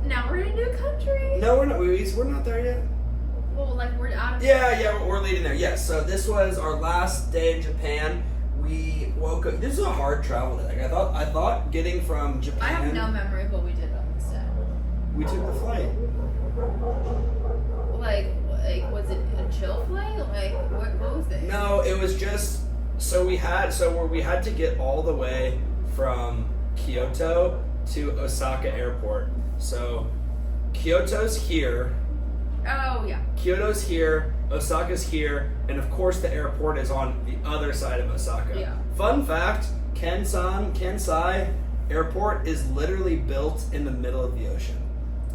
Speaker 2: Now we're in a new country.
Speaker 1: No, we're not. We're not there yet.
Speaker 2: Well, like we're out of.
Speaker 1: Yeah, we're leaving there. Yes. So this was our last day in Japan. We woke up. This is a hard travel day. Like I thought getting from Japan.
Speaker 2: I have no memory of what we did on this day.
Speaker 1: We took the flight.
Speaker 2: Like was it a chill flight? Like what was it?
Speaker 1: No, it was just we had to get all the way from Kyoto to Osaka Airport. So Kyoto's here.
Speaker 2: Oh yeah.
Speaker 1: Kyoto's here, Osaka's here, and of course the airport is on the other side of Osaka.
Speaker 2: Yeah.
Speaker 1: Fun fact, Kansai Airport is literally built in the middle of the ocean.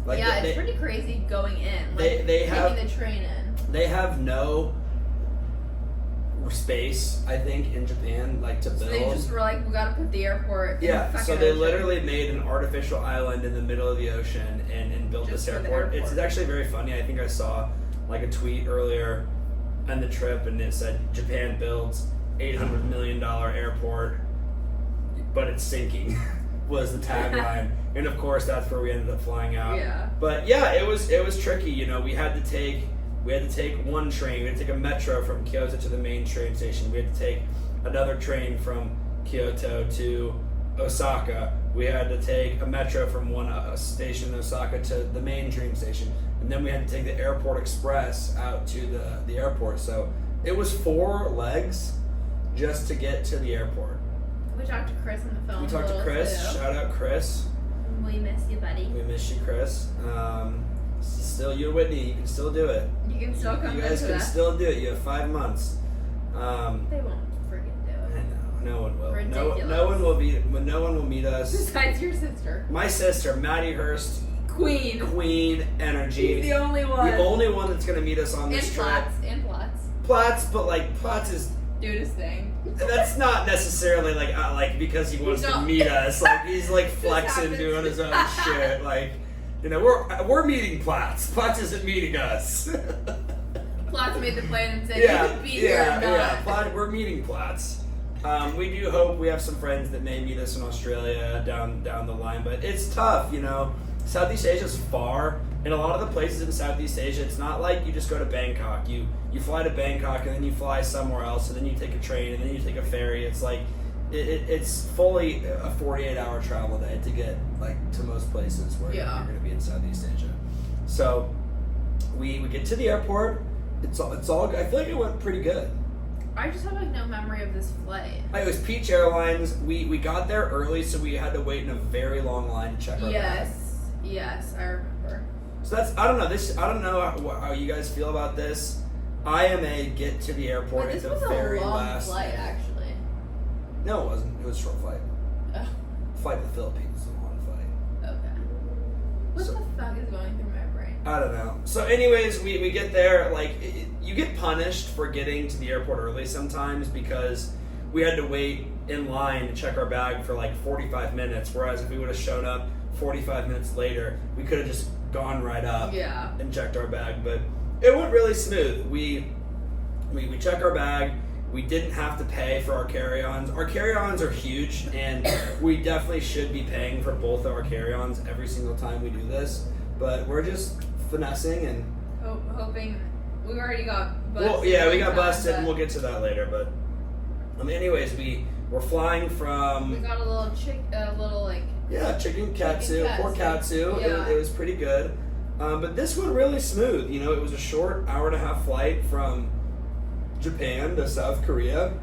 Speaker 1: Like
Speaker 2: it's pretty crazy going in. Like
Speaker 1: they have
Speaker 2: taking the train in.
Speaker 1: They have no space, I think, in Japan, like to build.
Speaker 2: So they just were like, we gotta put the airport.
Speaker 1: Yeah,
Speaker 2: in the
Speaker 1: so they
Speaker 2: ocean.
Speaker 1: literally made an artificial island in the middle of the ocean and built
Speaker 2: Just
Speaker 1: this
Speaker 2: for the
Speaker 1: airport.
Speaker 2: airport.
Speaker 1: It's actually very funny. I think I saw like a tweet earlier on the trip, and it said Japan builds $800 million airport, but it's sinking. Was the tagline, and of course that's where we ended up flying out.
Speaker 2: Yeah.
Speaker 1: But yeah, it was tricky. You know, we had to take one train. We had to take a metro from Kyoto to the main train station. We had to take another train from Kyoto to Osaka. We had to take a metro from one station in Osaka to the main train station, and then we had to take the airport express out to the airport. So it was 4 legs just to get to the airport.
Speaker 2: We talked to Chris on the phone.
Speaker 1: We talked to Chris.
Speaker 2: Too.
Speaker 1: Shout out Chris.
Speaker 2: We miss you, buddy.
Speaker 1: We miss you, Chris. Still, you and Whitney, you can still do it.
Speaker 2: You can still come.
Speaker 1: You guys can still do it. You have 5 months.
Speaker 2: They won't freaking do it.
Speaker 1: I know. No one will.
Speaker 2: Ridiculous.
Speaker 1: No one will meet us.
Speaker 2: Besides your sister.
Speaker 1: My sister, Maddie HURST,
Speaker 2: Queen
Speaker 1: energy.
Speaker 2: He's the only one.
Speaker 1: The only one that's gonna meet us on this trip.
Speaker 2: And Platts.
Speaker 1: Platts, but like Platts is
Speaker 2: doing his thing.
Speaker 1: That's not necessarily like because he wants to meet us. Like he's like flexing, doing his own shit. Like, you know, we're meeting Platts. Platts isn't meeting us.
Speaker 2: Platts made the plan and said, "You can be here or not."
Speaker 1: Yeah. We're meeting Platts. We do hope we have some friends that may meet us in Australia down the line, but it's tough, you know. Southeast Asia's far, and a lot of the places in Southeast Asia, it's not like you just go to Bangkok. You fly to Bangkok and then you fly somewhere else, and then you take a train and then you take a ferry. It's like it's fully a 48-hour travel day to get like to most places where you're going to be in Southeast Asia. So we get to the airport. It's all. I feel like it went pretty good.
Speaker 2: I just have like no memory of this flight.
Speaker 1: It was Peach Airlines. We got there early, so we had to wait in a very long line to check our bag.
Speaker 2: Yes, I remember.
Speaker 1: So that's I don't know how you guys feel about this. I am a get to the airport at the very last.
Speaker 2: This was a long flight, actually.
Speaker 1: No, it wasn't. It was a short flight.
Speaker 2: Oh.
Speaker 1: Flight to the Philippines is a long flight.
Speaker 2: Okay. What the fuck is going through my brain?
Speaker 1: I don't know. So anyways, we get there, like, you get punished for getting to the airport early sometimes because we had to wait in line to check our bag for like 45 minutes, whereas if we would have shown up 45 minutes later, we could have just gone right up and checked our bag. But it went really smooth. We check our bag. We didn't have to pay for our carry-ons. Our carry-ons are huge, and we definitely should be paying for both of our carry-ons every single time we do this. But we're just finessing and
Speaker 2: hoping. We already got busted.
Speaker 1: Well, yeah, we got busted, and we'll get to that later. But anyways, we're flying from.
Speaker 2: We got a little
Speaker 1: chicken katsu, pork katsu.
Speaker 2: Yeah.
Speaker 1: It was pretty good. But this went really smooth. You know, it was a short hour-and-a-half flight from Japan to South Korea,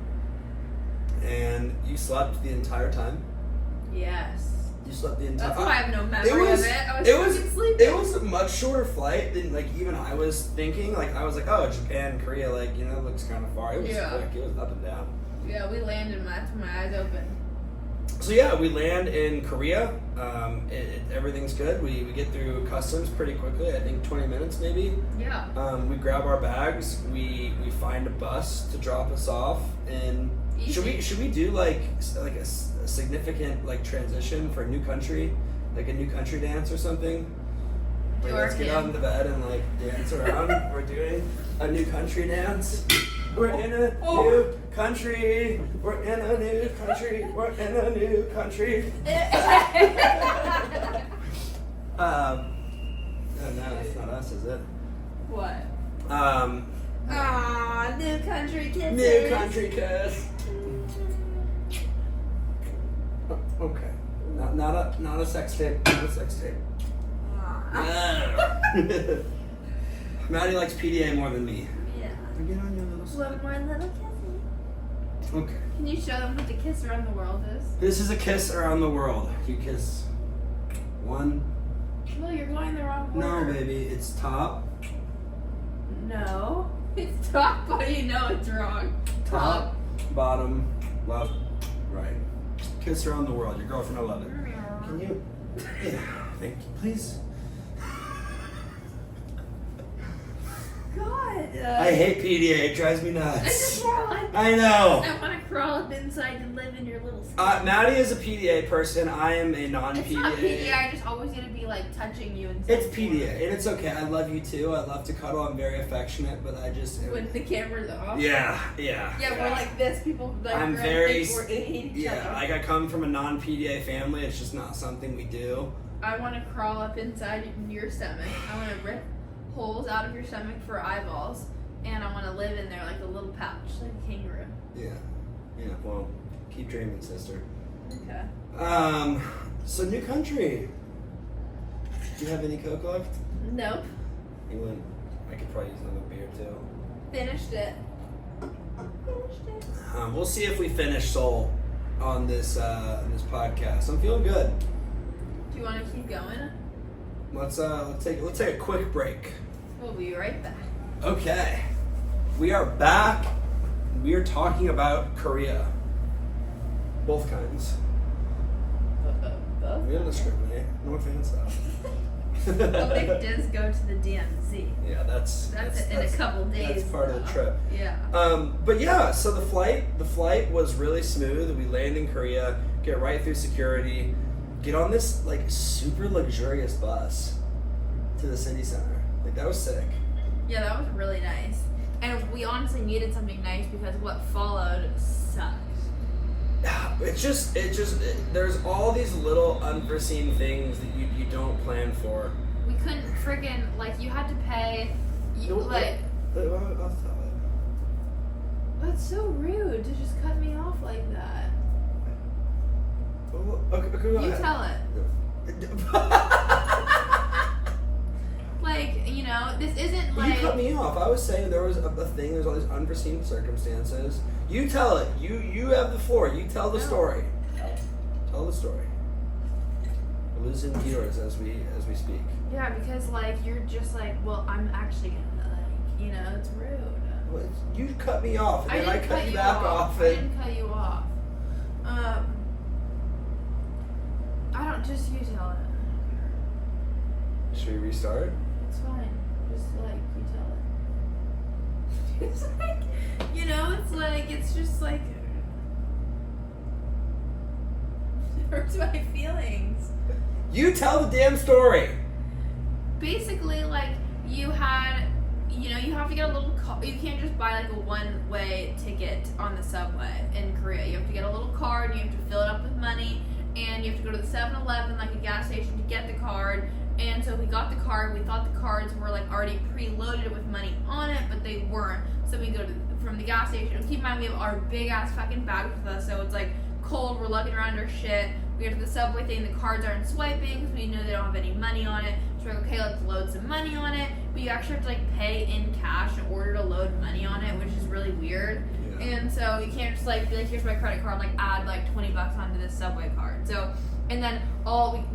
Speaker 1: and you slept the entire time.
Speaker 2: Yes.
Speaker 1: You slept the entire.
Speaker 2: That's why I have no memory of it. I was sleeping.
Speaker 1: It was a much shorter flight than like even I was thinking. Like I was like, oh, Japan, Korea, like it looks kind of far. It was quick. It was up and down.
Speaker 2: Yeah, we landed with my eyes open.
Speaker 1: So yeah, we land in Korea. Everything's good. We get through customs pretty quickly. I think 20 minutes maybe.
Speaker 2: Yeah.
Speaker 1: We grab our bags. We find a bus to drop us off. And should we do like a significant like transition for a new country, like a new country dance or something? Like, let's get out of the bed and like dance around. We're doing a new country dance. We're in a new country. We're in a new country. We're in a new country. No, it's not us, is it?
Speaker 2: What? New country kiss.
Speaker 1: New country kiss. Okay. Not a sex tape. Not a sex tape. Maddie likes PDA more than me.
Speaker 2: Yeah.
Speaker 1: Get on your little
Speaker 2: One more little kissy.
Speaker 1: Okay.
Speaker 2: Can you show them what the kiss around the world is?
Speaker 1: This is a kiss around the world. You kiss one.
Speaker 2: No, you're going the wrong way.
Speaker 1: No, baby. It's top.
Speaker 2: No. It's top, but you know it's wrong.
Speaker 1: Top, bottom, left, right. Kiss around the world. Your girlfriend will love it. Can you? Yeah. Thank you. Please.
Speaker 2: God.
Speaker 1: I hate PDA. It drives me nuts.
Speaker 2: I just want like.
Speaker 1: I know.
Speaker 2: I want to crawl up inside and live in your little skin.
Speaker 1: Maddie is a PDA person. I am a non-PDA.
Speaker 2: It's not PDA. I just always need to be like touching you and stuff.
Speaker 1: It's PDA, and it's okay. I love you too. I love to cuddle. I'm very affectionate, but I just.
Speaker 2: When the camera's off.
Speaker 1: Yeah.
Speaker 2: Yeah, we're like this. People like
Speaker 1: I'm very.
Speaker 2: think we're eating each other.
Speaker 1: Like I come from a non-PDA family. It's just not something we do.
Speaker 2: I want to crawl up inside your stomach. I want to rip holes out of your stomach for eyeballs, and I want to live in there like a little pouch, like a kangaroo.
Speaker 1: Yeah. Well, keep dreaming, sister.
Speaker 2: Okay.
Speaker 1: So new country. Do you have any Coke left?
Speaker 2: Nope.
Speaker 1: I could probably use another beer too.
Speaker 2: Finished it.
Speaker 1: We'll see if we finish Soul on this podcast. I'm feeling good.
Speaker 2: Do you want to keep going?
Speaker 1: Let's take a quick break.
Speaker 2: We'll be right back.
Speaker 1: Okay, we are back. We are talking about Korea. Both kinds.
Speaker 2: Both
Speaker 1: We don't discriminate. No offense, though.
Speaker 2: Well, Nick does go to the DMZ.
Speaker 1: Yeah, that's
Speaker 2: in a couple days.
Speaker 1: That's part of the trip.
Speaker 2: Yeah.
Speaker 1: But yeah, so the flight was really smooth. We land in Korea, get right through security, get on this like super luxurious bus to the city center. Like that was sick.
Speaker 2: Yeah, that was really nice. And we honestly needed something nice because what followed sucked.
Speaker 1: There's all these little unforeseen things that you don't plan for.
Speaker 2: We couldn't friggin', like, you had to pay,
Speaker 1: I'll tell it.
Speaker 2: That's so rude to just cut me off like that.
Speaker 1: Okay, go
Speaker 2: You
Speaker 1: ahead.
Speaker 2: tell it. Like, you know, this isn't like...
Speaker 1: You cut me off. I was saying there was a thing, there's all these unforeseen circumstances. You tell it. You have the floor. You tell the story. Tell the story. We're losing viewers as we speak.
Speaker 2: Yeah, because, like, you're just like, well, I'm actually gonna, like, you know, it's rude.
Speaker 1: Well, you cut me off, and then I cut you back off.
Speaker 2: I didn't cut you off. I don't, just you tell it.
Speaker 1: Should we restart?
Speaker 2: It's fine. Just, like, you tell it. It's like, you know, it's just like, it hurts my feelings.
Speaker 1: You tell the damn story.
Speaker 2: Basically, like, you had, you know, you have to get a little card. You can't just buy, like, a one-way ticket on the subway in Korea. You have to get a little card, you have to fill it up with money, and you have to go to the 7-Eleven, like a gas station, to get the card. And so we got the card. We thought the cards were like already preloaded with money on it, but they weren't. So we go from the gas station. And keep in mind, we have our big ass fucking bags with us, so it's like cold. We're lugging around our shit. We go to the subway thing. The cards aren't swiping because we know they don't have any money on it. So we're like, okay, let's load some money on it. But you actually have to like pay in cash in order to load money on it, which is really weird. Yeah. And so you can't just like be like, here's my credit card, like add like $20 onto this subway card. So. And then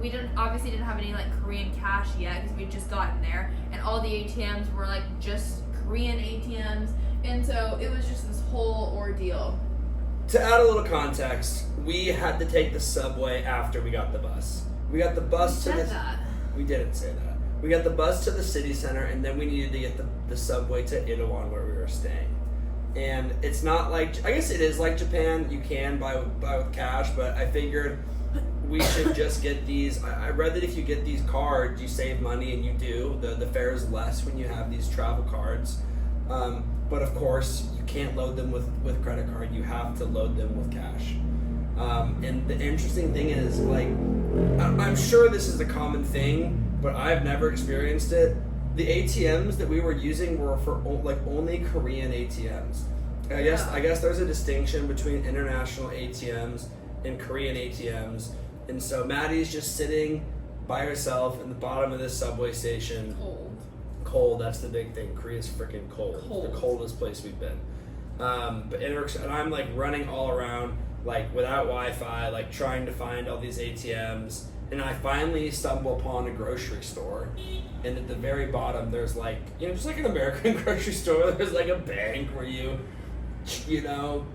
Speaker 2: we didn't have any like Korean cash yet because we just gotten there, and all the ATMs were like just Korean ATMs, and so it was just this whole ordeal.
Speaker 1: To add a little context, we had to take the subway after we got the bus. We got the bus to the. We didn't say that. We got the bus to the city center, and then we needed to get the subway to Itaewon where we were staying. And it's not like, I guess it is like Japan. You can buy with cash, but I figured we should just get these. I read that if you get these cards, you save money, and you do. The fare is less when you have these travel cards. But of course, you can't load them with credit card. You have to load them with cash. And the interesting thing is, like, I'm sure this is a common thing, but I've never experienced it. The ATMs that we were using were for like only Korean ATMs. I guess there's a distinction between international ATMs and Korean ATMs. And so Maddie's just sitting by herself in the bottom of this subway station. Cold, that's the big thing. Korea's freaking cold. The coldest place we've been. And I'm like running all around, like without Wi-Fi, like trying to find all these ATMs. And I finally stumble upon a grocery store. And at the very bottom, there's like, you know, just like an American grocery store, there's like a bank where you know,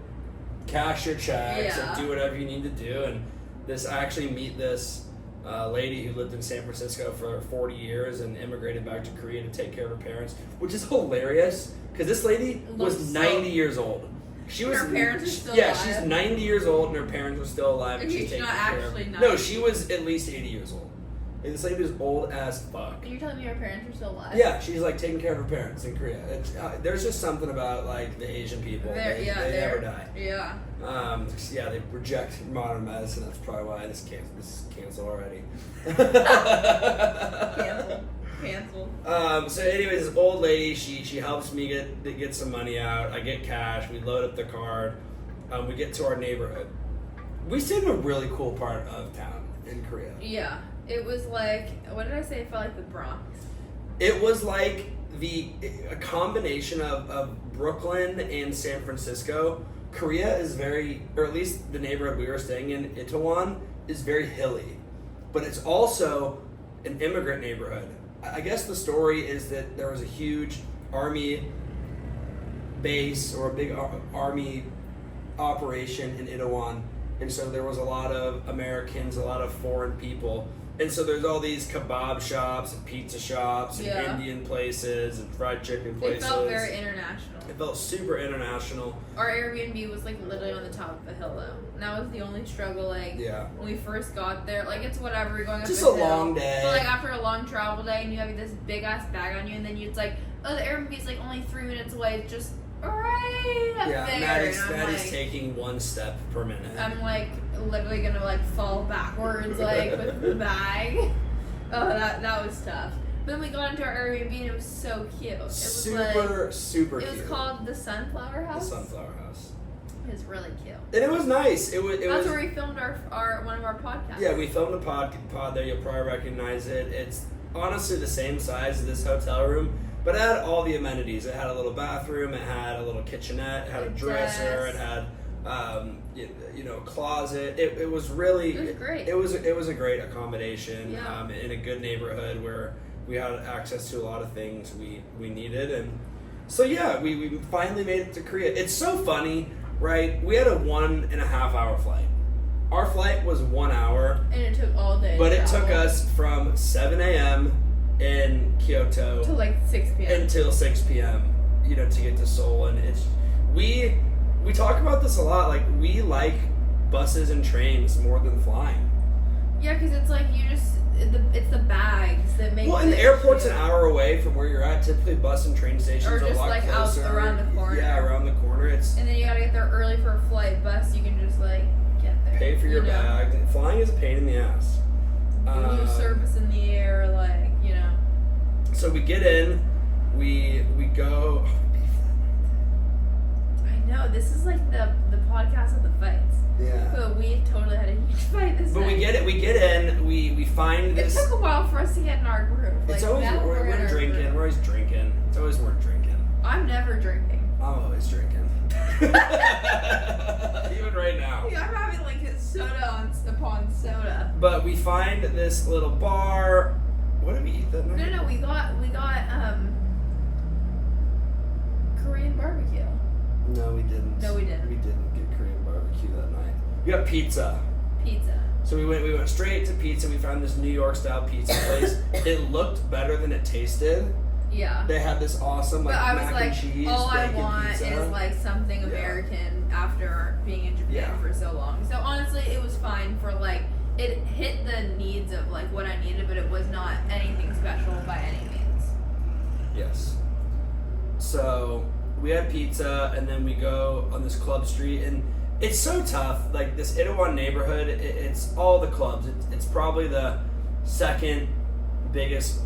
Speaker 1: cash your checks and do whatever you need to do. And I actually meet this lady who lived in San Francisco for 40 years and immigrated back to Korea to take care of her parents, which is hilarious because this lady was 90 years old. Her parents are still alive? Yeah, she's 90 years old and her parents are still alive. And she's taking care of them. No, she was at least 80 years old. Like, this lady was old as fuck.
Speaker 2: And you're telling me her parents are still alive?
Speaker 1: Yeah, she's like taking care of her parents in Korea. There's just something about like the Asian people. They never die.
Speaker 2: Yeah.
Speaker 1: They reject modern medicine. That's probably why this is canceled already.
Speaker 2: Canceled.
Speaker 1: So anyways, this old lady, she helps me get some money out. I get cash. We load up the card. We get to our neighborhood. We stayed in a really cool part of town in Korea.
Speaker 2: Yeah. It was like, what did I say? It felt like the Bronx.
Speaker 1: It was like a combination of Brooklyn and San Francisco. Korea is or at least the neighborhood we were staying in, Itaewon, is very hilly. But it's also an immigrant neighborhood. I guess the story is that there was a huge army base or a big army operation in Itaewon, and so there was a lot of Americans, a lot of foreign people. And so there's all these kebab shops and pizza shops and Indian places and fried chicken places.
Speaker 2: It felt very international.
Speaker 1: It felt super international.
Speaker 2: Our Airbnb was like literally on the top of a hill though. And that was the only struggle, like when we first got there. Like it's whatever, you're going up
Speaker 1: just
Speaker 2: a
Speaker 1: a
Speaker 2: hill.
Speaker 1: long day.
Speaker 2: But like after a long travel day and you have this big ass bag on you and then it's like, oh, the Airbnb's like only 3 minutes away, it's just right up there.
Speaker 1: Maddie's taking 1 step per minute.
Speaker 2: I'm like literally gonna like fall backwards like with the bag. Oh, that was tough. Then we got into our Airbnb and it was so cute. It was
Speaker 1: super
Speaker 2: cute.
Speaker 1: It
Speaker 2: was called the Sunflower House.
Speaker 1: The Sunflower House.
Speaker 2: It was really cute.
Speaker 1: And it was nice. That's
Speaker 2: where we filmed our one of our podcasts.
Speaker 1: Yeah, we filmed a pod there. You'll probably recognize it. It's honestly the same size as this hotel room, but it had all the amenities. It had a little bathroom. It had a little kitchenette. It had a dresser. It had a closet. It was really.
Speaker 2: It was great.
Speaker 1: It was a great accommodation in a good neighborhood where we had access to a lot of things we needed, and so we finally made it to Korea. It's so funny, right? We had a 1.5 hour flight. Our flight was 1 hour,
Speaker 2: and it took all day.
Speaker 1: But it took us from 7 a.m. in Kyoto
Speaker 2: to like 6 p.m.
Speaker 1: until 6 p.m. To get to Seoul, and it's we talk about this a lot. Like we like buses and trains more than flying.
Speaker 2: Yeah, because it's like it's the bags that make.
Speaker 1: Well, and the airport's an hour away from where you're at. Typically, bus and train stations are a lot
Speaker 2: like
Speaker 1: closer.
Speaker 2: Out around the corner.
Speaker 1: Yeah, around the corner.
Speaker 2: And then you gotta get there early for a flight. Bus, you can just like get there.
Speaker 1: Pay for your bag. Flying is a pain in the ass.
Speaker 2: New service in the air,
Speaker 1: So we get in, we go.
Speaker 2: I know this is like the podcast of the fights.
Speaker 1: Yeah.
Speaker 2: But we totally had a huge fight this night.
Speaker 1: But we get it. We get in. We find this.
Speaker 2: It took a while for us to get in our group.
Speaker 1: It's always we're drinking. Group. We're always drinking. It's always we're drinking.
Speaker 2: I'm never drinking.
Speaker 1: I'm always drinking. Even right now.
Speaker 2: Yeah, I'm having like a soda upon soda.
Speaker 1: But we find this little bar. What did we eat that night?
Speaker 2: No, we got Korean barbecue.
Speaker 1: No, we didn't. We didn't get Korean barbecue that night. We got pizza. So we went straight to pizza. We found this New York style pizza place. It looked better than it tasted.
Speaker 2: Yeah.
Speaker 1: They had this awesome mac and cheese.
Speaker 2: All I want
Speaker 1: pizza.
Speaker 2: is like something American after being in Japan for so long. So honestly, it was fine for like it hit the needs of like what I needed, but it was not anything special by any means.
Speaker 1: Yes. So we had pizza, and then we go on this club street, and it's so tough. Like this Itaewon neighborhood, it's all the clubs. It's probably the second biggest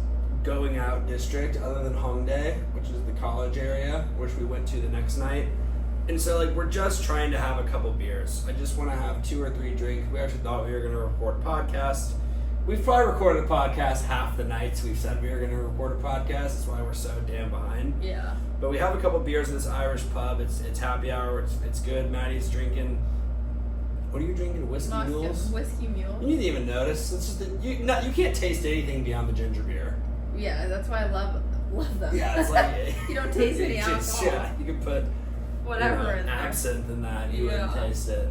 Speaker 1: going out district other than Hongdae, which is the college area, which we went to the next night. And so like we're just trying to have a couple beers. I just want to have 2 or 3 drinks. We actually thought we were going to record a podcast. We've probably recorded a podcast half the nights we've said we were going to record a podcast. That's why we're so damn behind.
Speaker 2: Yeah.
Speaker 1: But we have a couple beers in this Irish pub. It's happy hour. It's good. Maddie's drinking. What are you drinking? Whiskey Mules?
Speaker 2: Whiskey Mule.
Speaker 1: You didn't even notice. It's just you can't taste anything beyond the ginger beer.
Speaker 2: Yeah, that's why I love them.
Speaker 1: Yeah, it's like
Speaker 2: you don't taste any alcohol.
Speaker 1: Yeah, you can put
Speaker 2: whatever in there.
Speaker 1: Absinthe in that. You wouldn't taste it.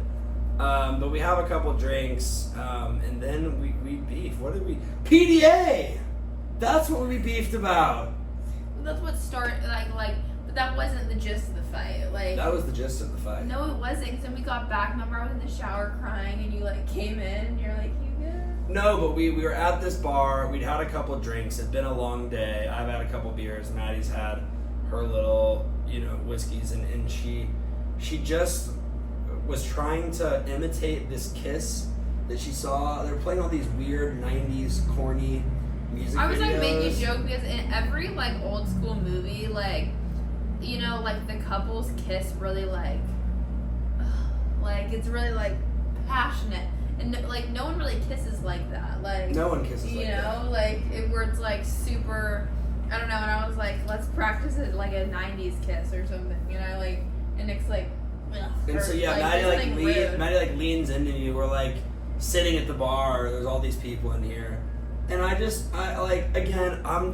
Speaker 1: But we have a couple drinks, and then we beef. What did we? PDA. That's what we beefed about.
Speaker 2: That's what started like, but that wasn't the gist of the fight. Like
Speaker 1: that was the gist of the fight.
Speaker 2: No, it wasn't. Because then we got back. Remember, I was in the shower crying, and you like came in, and you're like, "You good?"
Speaker 1: No, but we were at this bar. We'd had a couple drinks. It'd been a long day. I've had a couple beers. Maddie's had her little, whiskeys, and she just was trying to imitate this kiss that she saw. They were playing all these weird '90s corny music videos.
Speaker 2: I was like making a joke because in every like old school movie, like like the couples kiss really like it's really like passionate, and like no one really kisses like that. Like
Speaker 1: no one kisses like that.
Speaker 2: Like where it's like super. I don't know. And I was like, let's practice it like a '90s kiss or something. And it's like. Ugh,
Speaker 1: and so Maddie leans into you. We're like sitting at the bar. There's all these people in here. And I'm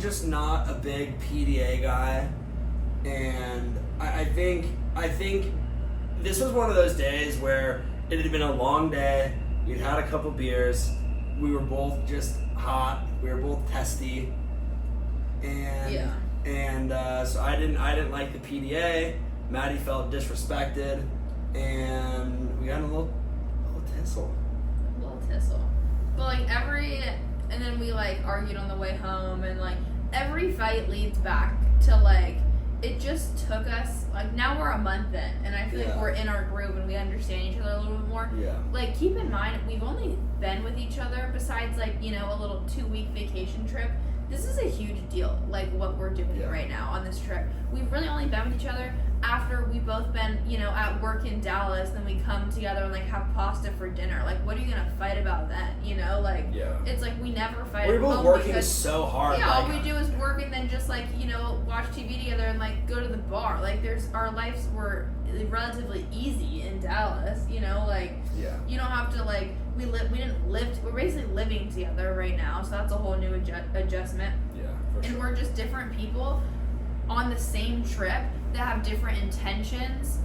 Speaker 1: just not a big PDA guy, and I think this was one of those days where it had been a long day. We'd had a couple beers. We were both just hot. We were both testy. And so I didn't like the PDA. Maddie felt disrespected, and we got a little tussle.
Speaker 2: But like and then we like argued on the way home, and like every fight leads back to like, it just took us, like now we're a month in, and I feel like we're in our groove and we understand each other a little bit more.
Speaker 1: Yeah.
Speaker 2: Like keep in mind, we've only been with each other, besides like, you know, a little 2-week vacation trip. This is a huge deal, like what we're doing right now on this trip. We've really only been with each other after we've both been, you know, at work in Dallas, then we come together and like have pasta for dinner. Like, what are you gonna fight about then? You know, like it's like we never fight.
Speaker 1: We're both working so hard.
Speaker 2: Yeah, all we do is work and then just like, you know, watch TV together and like go to the bar. Like our lives were relatively easy in Dallas. You know, like you don't have to like we didn't live. We're basically living together right now, so that's a whole new adjustment.
Speaker 1: Yeah, for sure.
Speaker 2: And we're just different people on the same trip that have different intentions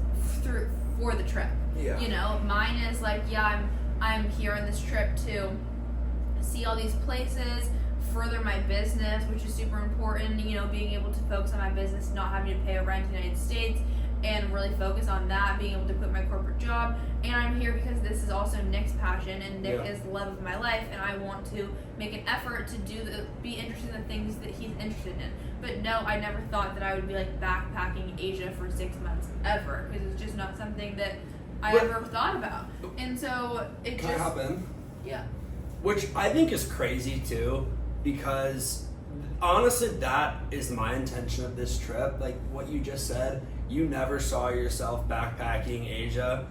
Speaker 2: for the trip.
Speaker 1: Yeah.
Speaker 2: You know, mine is like, I'm here on this trip to see all these places, further my business, which is super important, you know, being able to focus on my business, not having to pay a rent in the United States, and really focus on that, being able to quit my corporate job. And I'm here because this is also Nick's passion, and Nick is the love of my life, and I want to make an effort to be interested in the things that he's interested in. But no, I never thought that I would be like backpacking Asia for 6 months ever, because it's just not something that I ever thought about. And so it
Speaker 1: Can I hop in?
Speaker 2: Yeah.
Speaker 1: Which I think is crazy too, because honestly, that is my intention of this trip. Like what you just said, you never saw yourself backpacking Asia.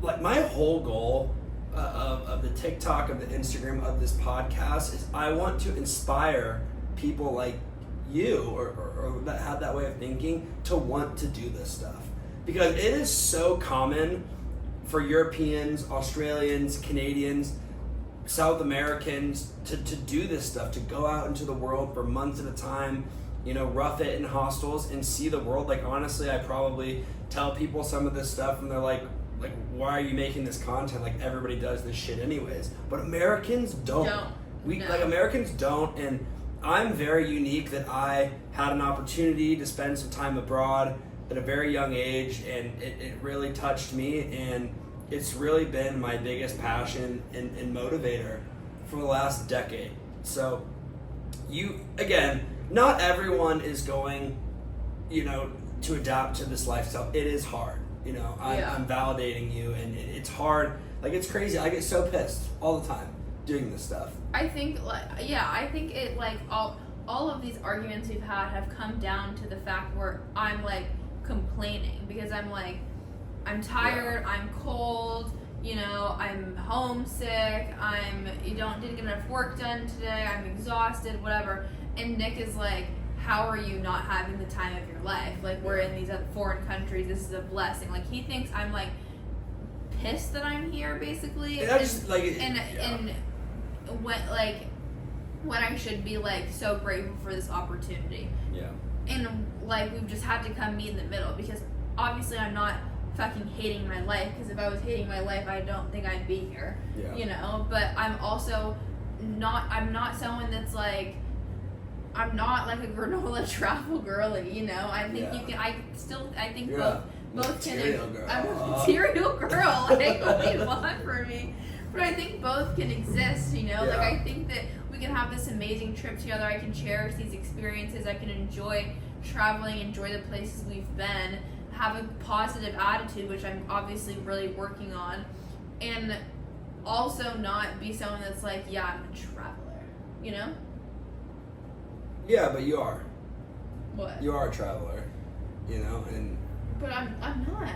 Speaker 1: Like my whole goal of the TikTok, of the Instagram, of this podcast is I want to inspire people like you or that have that way of thinking to want to do this stuff. Because it is so common for Europeans, Australians, Canadians, South Americans to do this stuff, to go out into the world for months at a time, you know, rough it in hostels and see the world. Like honestly, I probably tell people some of this stuff and they're like, why are you making this content? Like everybody does this shit anyways. But Americans don't. Like Americans don't, and I'm very unique that I had an opportunity to spend some time abroad at a very young age, and it really touched me, and it's really been my biggest passion and motivator for the last decade. So not everyone is going, you know, to adapt to this lifestyle. It is hard. You know, I'm validating you, and it's hard. Like, it's crazy. I get so pissed all the time doing this stuff.
Speaker 2: I think, it, like, all of these arguments we've had have come down to the fact where I'm, like, complaining. Because I'm, like, I'm tired, I'm cold, you know, I'm homesick, didn't get enough work done today, I'm exhausted, whatever. And Nick is like, how are you not having the time of your life? Like, we're in these foreign countries, this is a blessing. Like, he thinks I'm like pissed that I'm here, basically. And when I should be like so grateful for this opportunity. Yeah. And like, we've just had to come meet in the middle, because obviously I'm not fucking hating my life, because if I was hating my life, I don't think I'd be here. Yeah. You know, but I'm also I'm not someone that's like, I'm not like a granola travel girly, you know. I think both can.
Speaker 1: Girl.
Speaker 2: I'm a material girl. Like, what do you want from me? But I think both can exist, you know. Yeah. Like, I think that we can have this amazing trip together. I can cherish these experiences. I can enjoy traveling, enjoy the places we've been, have a positive attitude, which I'm obviously really working on, and also not be someone that's like, yeah, I'm a traveler, you know.
Speaker 1: Yeah, but you are.
Speaker 2: What?
Speaker 1: You are a traveler, you know, and.
Speaker 2: But I'm not.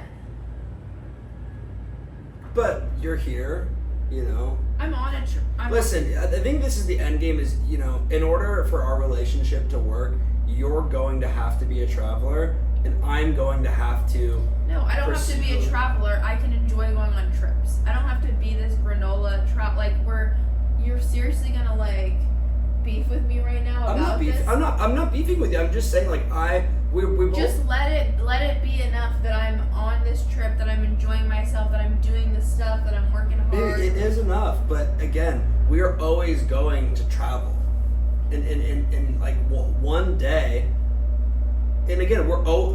Speaker 1: But you're here, you know.
Speaker 2: I'm on a
Speaker 1: Listen, I think this is the end game. Is, you know, in order for our relationship to work, you're going to have to be a traveler, and I'm going to have to.
Speaker 2: No, I don't have to be a traveler. I can enjoy going on trips. I don't have to be this granola you're seriously gonna like beef with me right now about
Speaker 1: I'm not beefing with you. I'm just saying, like, we both
Speaker 2: just let it be enough that I'm on this trip, that I'm enjoying myself, that I'm doing the stuff, that I'm working hard.
Speaker 1: It is enough, but again, we are always going to travel, and like one day. And again,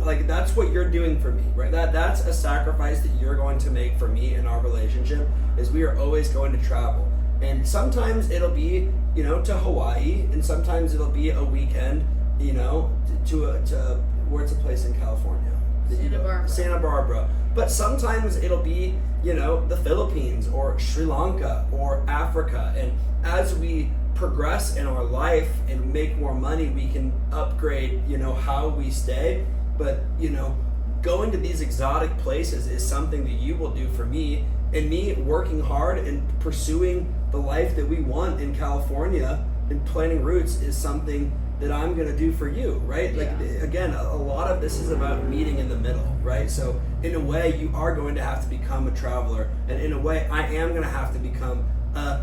Speaker 1: like that's what you're doing for me, right? That's a sacrifice that you're going to make for me in our relationship. Is we are always going to travel, and sometimes it'll be to Hawaii, and sometimes it'll be a weekend, to where's a place in California? Santa Barbara. But sometimes it'll be the Philippines or Sri Lanka or Africa, and as we progress in our life and make more money, we can upgrade how we stay. But going to these exotic places is something that you will do for me, and me working hard and pursuing the life that we want in California and planning roots is something that I'm going to do for you, right? Like, again, a lot of this is about meeting in the middle, right? So in a way, you are going to have to become a traveler, and in a way, I am going to have to become a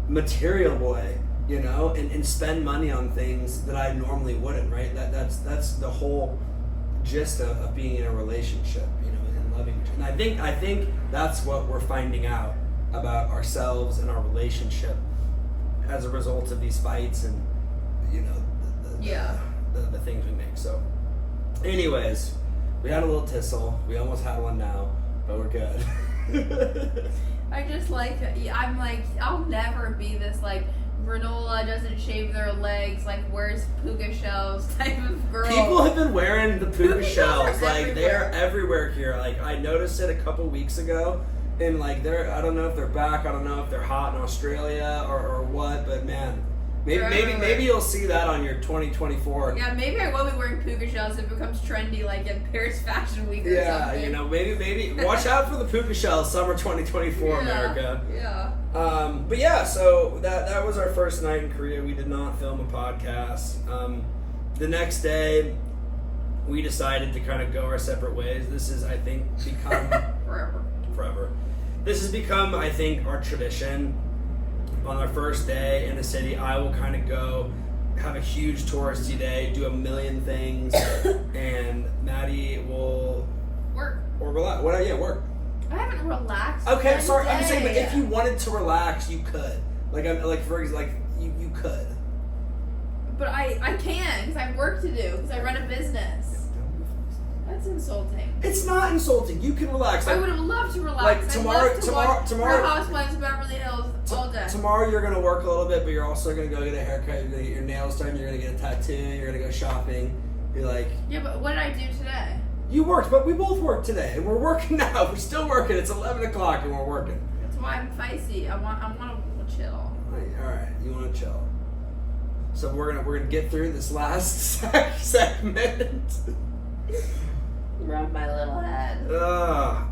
Speaker 1: material boy, and spend money on things that I normally wouldn't, right? That's the whole gist of being in a relationship, and loving each other. And I think that's what we're finding out about ourselves and our relationship as a result of these fights and the things we make. So anyways, we had a little tussle. We almost had one now, but we're good.
Speaker 2: I just I'm like, I'll never be this like granola doesn't shave their legs, like wears puka shells type of girl.
Speaker 1: People have been wearing the puka shells, like
Speaker 2: everywhere.
Speaker 1: they're everywhere here. Like I noticed it a couple weeks ago, and like I don't know if they're back. I don't know if they're hot in Australia or what, but man, maybe you'll see that on your 2024.
Speaker 2: Yeah, maybe I will be wearing puka shells if it becomes trendy, like in Paris Fashion Week or something.
Speaker 1: Yeah, maybe watch out for the puka shells, summer 2024, America.
Speaker 2: Yeah.
Speaker 1: But yeah, so that was our first night in Korea. We did not film a podcast. The next day, we decided to kind of go our separate ways. This has, I think, become forever. This has become, I think, our tradition. On our first day in a city, I will kind of go have a huge touristy day, do a million things, and Maddie will
Speaker 2: work
Speaker 1: or relax. Work.
Speaker 2: I haven't relaxed.
Speaker 1: Okay, sorry. I'm saying, but if you wanted to relax, you could. For example, you could.
Speaker 2: But I can't because I have work to do because I run a business. That's insulting.
Speaker 1: It's not insulting. You can relax.
Speaker 2: I would have loved to relax.
Speaker 1: Like tomorrow,
Speaker 2: Real Housewives of Beverly Hills all day.
Speaker 1: Tomorrow you're gonna work a little bit, but you're also gonna go get a haircut. You're gonna get your nails done. You're gonna get a tattoo. You're gonna go shopping. You're like.
Speaker 2: Yeah, but what did I do today?
Speaker 1: You worked, but we both worked today, and we're working now. We're still working. It's 11 o'clock, and we're working.
Speaker 2: That's why I'm feisty. I want to chill.
Speaker 1: All right, you want to chill. So we're gonna get through this last segment.
Speaker 2: Rub my little head.
Speaker 1: All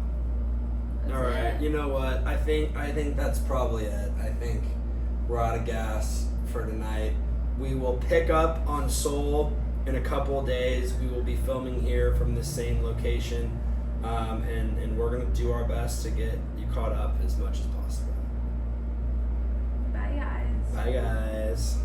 Speaker 1: right. You know what? I think that's probably it. I think we're out of gas for tonight. We will pick up on Seoul in a couple of days. We will be filming here from the same location, and we're gonna do our best to get you caught up as much as possible.
Speaker 2: Bye, guys.
Speaker 1: Bye, guys.